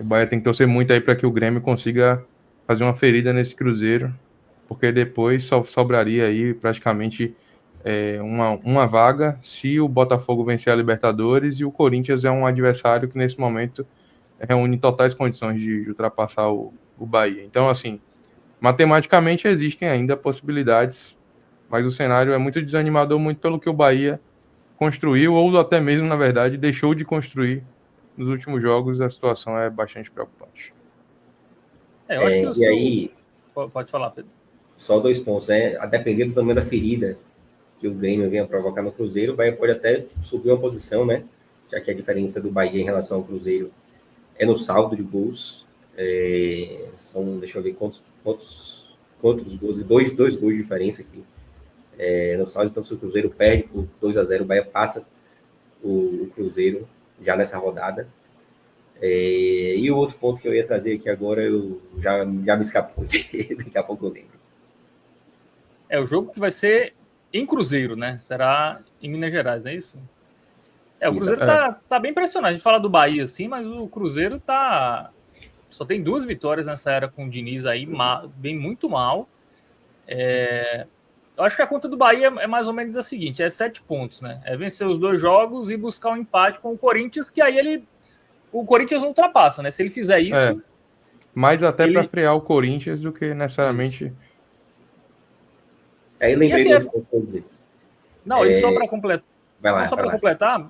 o Bahia tem que torcer muito aí para que o Grêmio consiga fazer uma ferida nesse Cruzeiro, porque depois só sobraria aí praticamente uma vaga se o Botafogo vencer a Libertadores, e o Corinthians é um adversário que nesse momento reúne totais condições de ultrapassar o Bahia. Então, assim, matematicamente existem ainda possibilidades, mas o cenário é muito desanimador, muito pelo que o Bahia construiu, ou até mesmo, na verdade, deixou de construir nos últimos jogos. A situação é bastante preocupante. Eu acho que e aí, pode falar, Pedro. Só 2 pontos, né? A depender do tamanho da ferida que o Grêmio venha provocar no Cruzeiro, o Bahia pode até subir uma posição, né? Já que a diferença do Bahia em relação ao Cruzeiro é no saldo de gols. Deixa eu ver quantos gols, dois gols de diferença aqui. No saldo, então, se o Cruzeiro perde por 2-0, o Bahia passa o Cruzeiro já nessa rodada. E o outro ponto que eu ia trazer aqui agora, eu já me escapou, daqui a pouco eu lembro. O jogo que vai ser em Cruzeiro, né? Será em Minas Gerais, não é isso? O Cruzeiro tá bem impressionante. A gente fala do Bahia, assim, mas o Cruzeiro só tem 2 vitórias nessa era com o Diniz aí, bem muito mal. Eu acho que a conta do Bahia é mais ou menos a seguinte: 7 pontos, né? Vencer os 2 jogos e buscar um empate com o Corinthians, que aí o Corinthians não ultrapassa, né? Se ele fizer isso... mais até para frear o Corinthians do que necessariamente... Isso. Aí lembrei assim, do que eu vou dizer. Não, e só para completar... completar,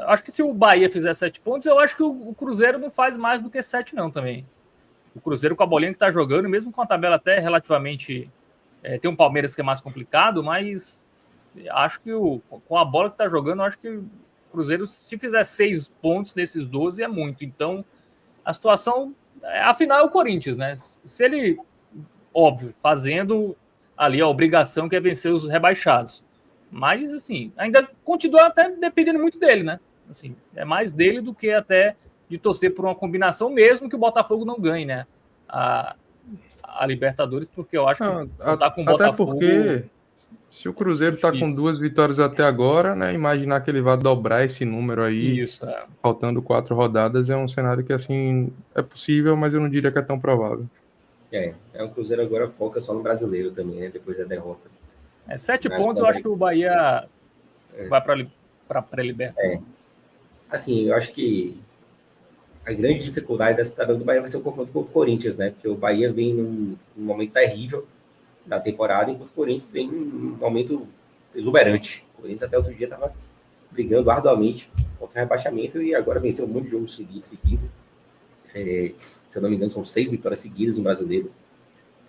acho que se o Bahia fizer 7 pontos, eu acho que o Cruzeiro não faz mais do que 7 não também. O Cruzeiro com a bolinha que tá jogando, mesmo com a tabela até relativamente Tem um Palmeiras que é mais complicado, mas acho que com a bola que está jogando, acho que o Cruzeiro, se fizer 6 pontos nesses 12, é muito. Então, a situação, afinal, é o Corinthians, né? Se ele, óbvio, fazendo ali a obrigação que é vencer os rebaixados. Mas, assim, ainda continua até dependendo muito dele, né? Assim, é mais dele do que até de torcer por uma combinação, mesmo que o Botafogo não ganhe, né? A Libertadores, porque eu acho que contar com o até Botafogo... porque se o Cruzeiro está com 2 vitórias até agora, né? Imaginar que ele vai dobrar esse número aí, Isso, faltando 4 rodadas, é um cenário que, assim, é possível, mas eu não diria que é tão provável. O Cruzeiro agora foca só no brasileiro também, né? Depois da derrota. 7 pontos, eu acho que o Bahia vai para pré-libertadores. Assim, eu acho que a grande dificuldade dessa tabela do Bahia vai ser o confronto com o Corinthians, né? Porque o Bahia vem num momento terrível da temporada, enquanto o Corinthians vem num momento exuberante. O Corinthians até outro dia estava brigando arduamente contra o rebaixamento e agora venceu um monte de jogos seguidos. Se eu não me engano, são 6 vitórias seguidas no Brasileiro.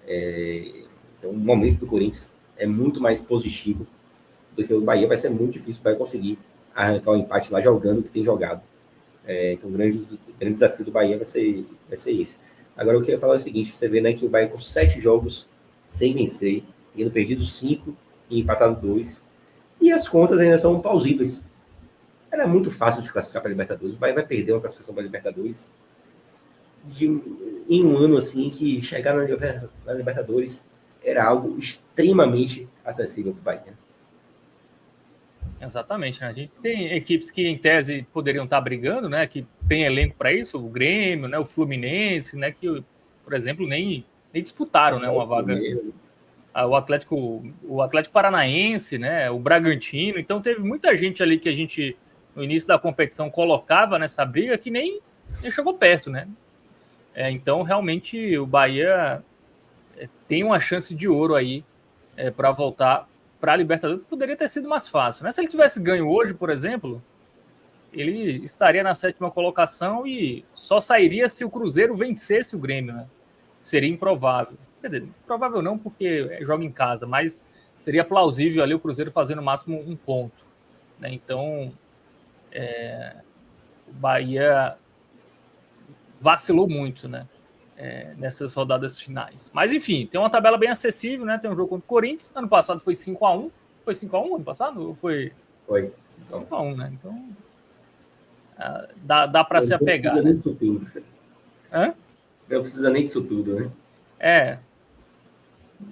Então, o momento do Corinthians é muito mais positivo do que o Bahia. Vai ser muito difícil para conseguir arrancar o empate lá jogando o que tem jogado. Então, o grande desafio do Bahia vai ser esse. Agora, eu queria falar o seguinte: você vê, né, que o Bahia com 7 jogos sem vencer, tendo perdido 5 e empatado 2, e as contas ainda são plausíveis. Era muito fácil de classificar para a Libertadores. O Bahia vai perder uma classificação para a Libertadores em um ano assim que chegar na Libertadores era algo extremamente acessível para o Bahia. Exatamente, né? A gente tem equipes que, em tese, poderiam estar brigando, né? Que tem elenco para isso, o Grêmio, né? O Fluminense, né? Que, por exemplo, nem disputaram, né? Uma vaga. O Atlético Paranaense, né? O Bragantino. Então, teve muita gente ali que a gente, no início da competição, colocava nessa briga que nem chegou perto, né? Então, realmente, o Bahia tem uma chance de ouro aí para voltar para a Libertadores. Poderia ter sido mais fácil, né? Se ele tivesse ganho hoje, por exemplo, ele estaria na 7ª colocação e só sairia se o Cruzeiro vencesse o Grêmio, né? Seria improvável. Quer dizer, improvável não, porque joga em casa, mas seria plausível ali o Cruzeiro fazer no máximo 1 ponto, né? Então, o Bahia vacilou muito, né? Nessas rodadas finais. Mas, enfim, tem uma tabela bem acessível, né? Tem um jogo contra o Corinthians. Ano passado foi 5-1. Foi 5-1 ano passado? Ou foi 5-1, né? Então, dá para se apegar. Não precisa nem disso tudo. Hã? Não precisa nem disso tudo, né?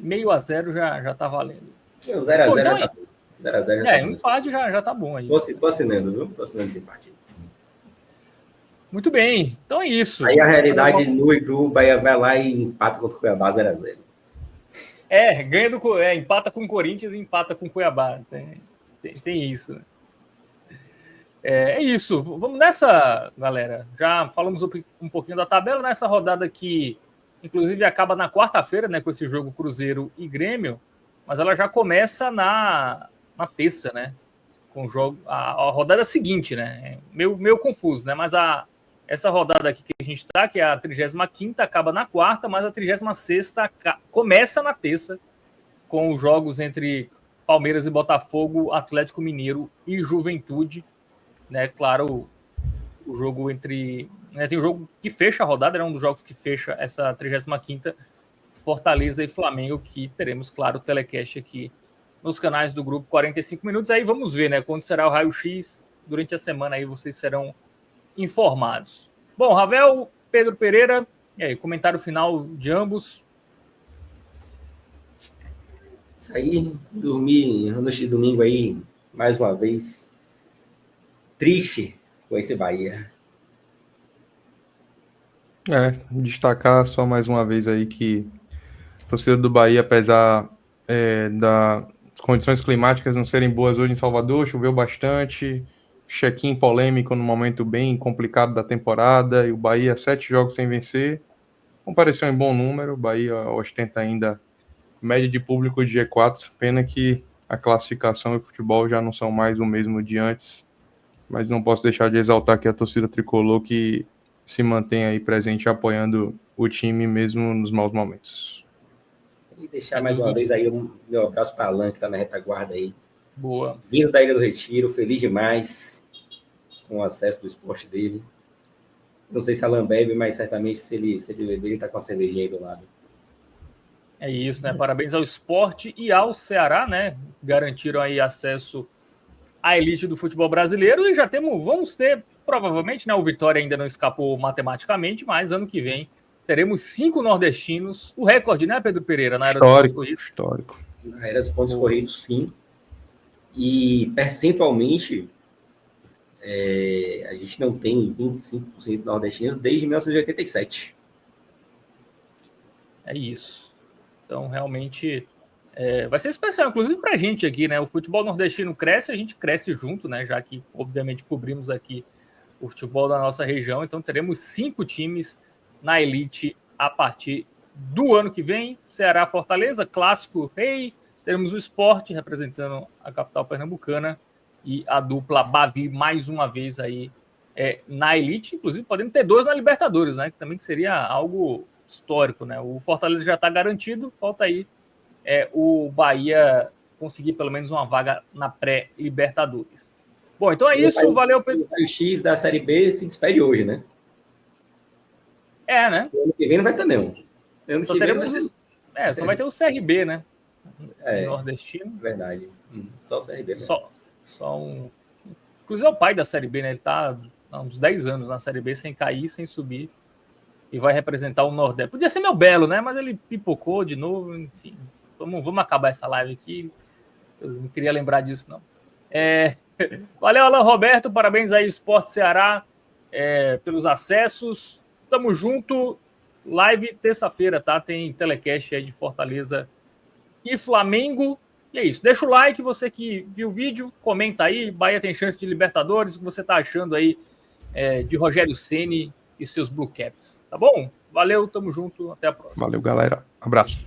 0,5 já tá valendo. 0-0 já tá bom. 0-0 já tá bom. Um empate já tá bom aí. Tô assinando, viu? Tô assinando esse empate. Muito bem, então é isso. Aí a realidade nua e crua, o Bahia vai lá e empata contra o Cuiabá 0-0. Empata com o Corinthians e empata com o Cuiabá. Tem isso, né? É isso. Vamos nessa, galera. Já falamos um pouquinho da tabela nessa rodada que, inclusive, acaba na quarta-feira, né, com esse jogo Cruzeiro e Grêmio, mas ela já começa na terça, né? Com o jogo, a rodada seguinte, né? Meio confuso, né? Mas essa rodada aqui que a gente está, que é a 35ª, acaba na quarta, mas a 36ª começa na terça, com os jogos entre Palmeiras e Botafogo, Atlético Mineiro e Juventude, né? Claro, o jogo entre... Né, tem um jogo que fecha a rodada, é um dos jogos que fecha essa 35ª, Fortaleza e Flamengo, que teremos, claro, o telecast aqui nos canais do grupo 45 minutos. Aí vamos ver, né? Quando será o raio-x durante a semana, aí vocês serão informados. Bom, Ravel, Pedro Pereira, e aí, comentário final de ambos. Isso aí, dormi noite de domingo aí, mais uma vez, triste com esse Bahia. Destacar só mais uma vez aí que a torcida do Bahia, apesar das condições climáticas não serem boas hoje em Salvador, choveu bastante, check-in polêmico no momento bem complicado da temporada, e o Bahia 7 jogos sem vencer, compareceu em bom número. O Bahia ostenta ainda média de público de G4, pena que a classificação e o futebol já não são mais o mesmo de antes, mas não posso deixar de exaltar aqui a torcida tricolor, que se mantém aí presente apoiando o time mesmo nos maus momentos. E deixar mais uma vez aí meu abraço para Alan, que está na retaguarda aí. Boa. Vindo da Ilha do Retiro, feliz demais com o acesso do esporte dele. Não sei se Alan bebe, mas certamente se ele beber, ele está com a cervejinha aí do lado. É isso, né? Parabéns ao esporte e ao Ceará, né? Garantiram aí acesso à elite do futebol brasileiro e vamos ter, provavelmente, né? O Vitória ainda não escapou matematicamente, mas ano que vem teremos 5 nordestinos. O recorde, né, Pedro Pereira, na era dos pontos corridos? Histórico. Na era dos pontos corridos, sim. E percentualmente, a gente não tem 25% nordestinos desde 1987. É isso. Então, realmente, vai ser especial, inclusive para a gente aqui, né? O futebol nordestino cresce, a gente cresce junto, né? Já que, obviamente, cobrimos aqui o futebol da nossa região. Então, teremos 5 times na elite a partir do ano que vem. Ceará, Fortaleza, Clássico Rei. Teremos o Sport representando a capital pernambucana e a dupla Bavi mais uma vez aí na elite. Inclusive, podemos ter 2 na Libertadores, né? Que também seria algo histórico, né? O Fortaleza já está garantido, falta aí o Bahia conseguir pelo menos uma vaga na pré-Libertadores. Bom, então é isso, valeu, Pedro. O X da Série B se despede hoje, né? Né? O ano que vem não vai ter nenhum. Só teremos... só vai ter o CRB, né? Nordestino. Verdade. Só o CRB. Só um... Inclusive é o pai da Série B, né? Ele tá há uns 10 anos na Série B, sem cair, sem subir. E vai representar o Nordeste. Podia ser meu Belo, né? Mas ele pipocou de novo. Enfim, vamos acabar essa live aqui. Eu não queria lembrar disso, não. Valeu, Alan Roberto. Parabéns aí, Sport Ceará, pelos acessos. Tamo junto. Live terça-feira, tá? Tem telecast aí de Fortaleza e Flamengo. E é isso. Deixa o like, você que viu o vídeo. Comenta aí. Bahia tem chance de Libertadores. O que você tá achando aí de Rogério Ceni e seus Blue Caps, tá bom? Valeu, tamo junto, até a próxima. Valeu, galera. Abraço.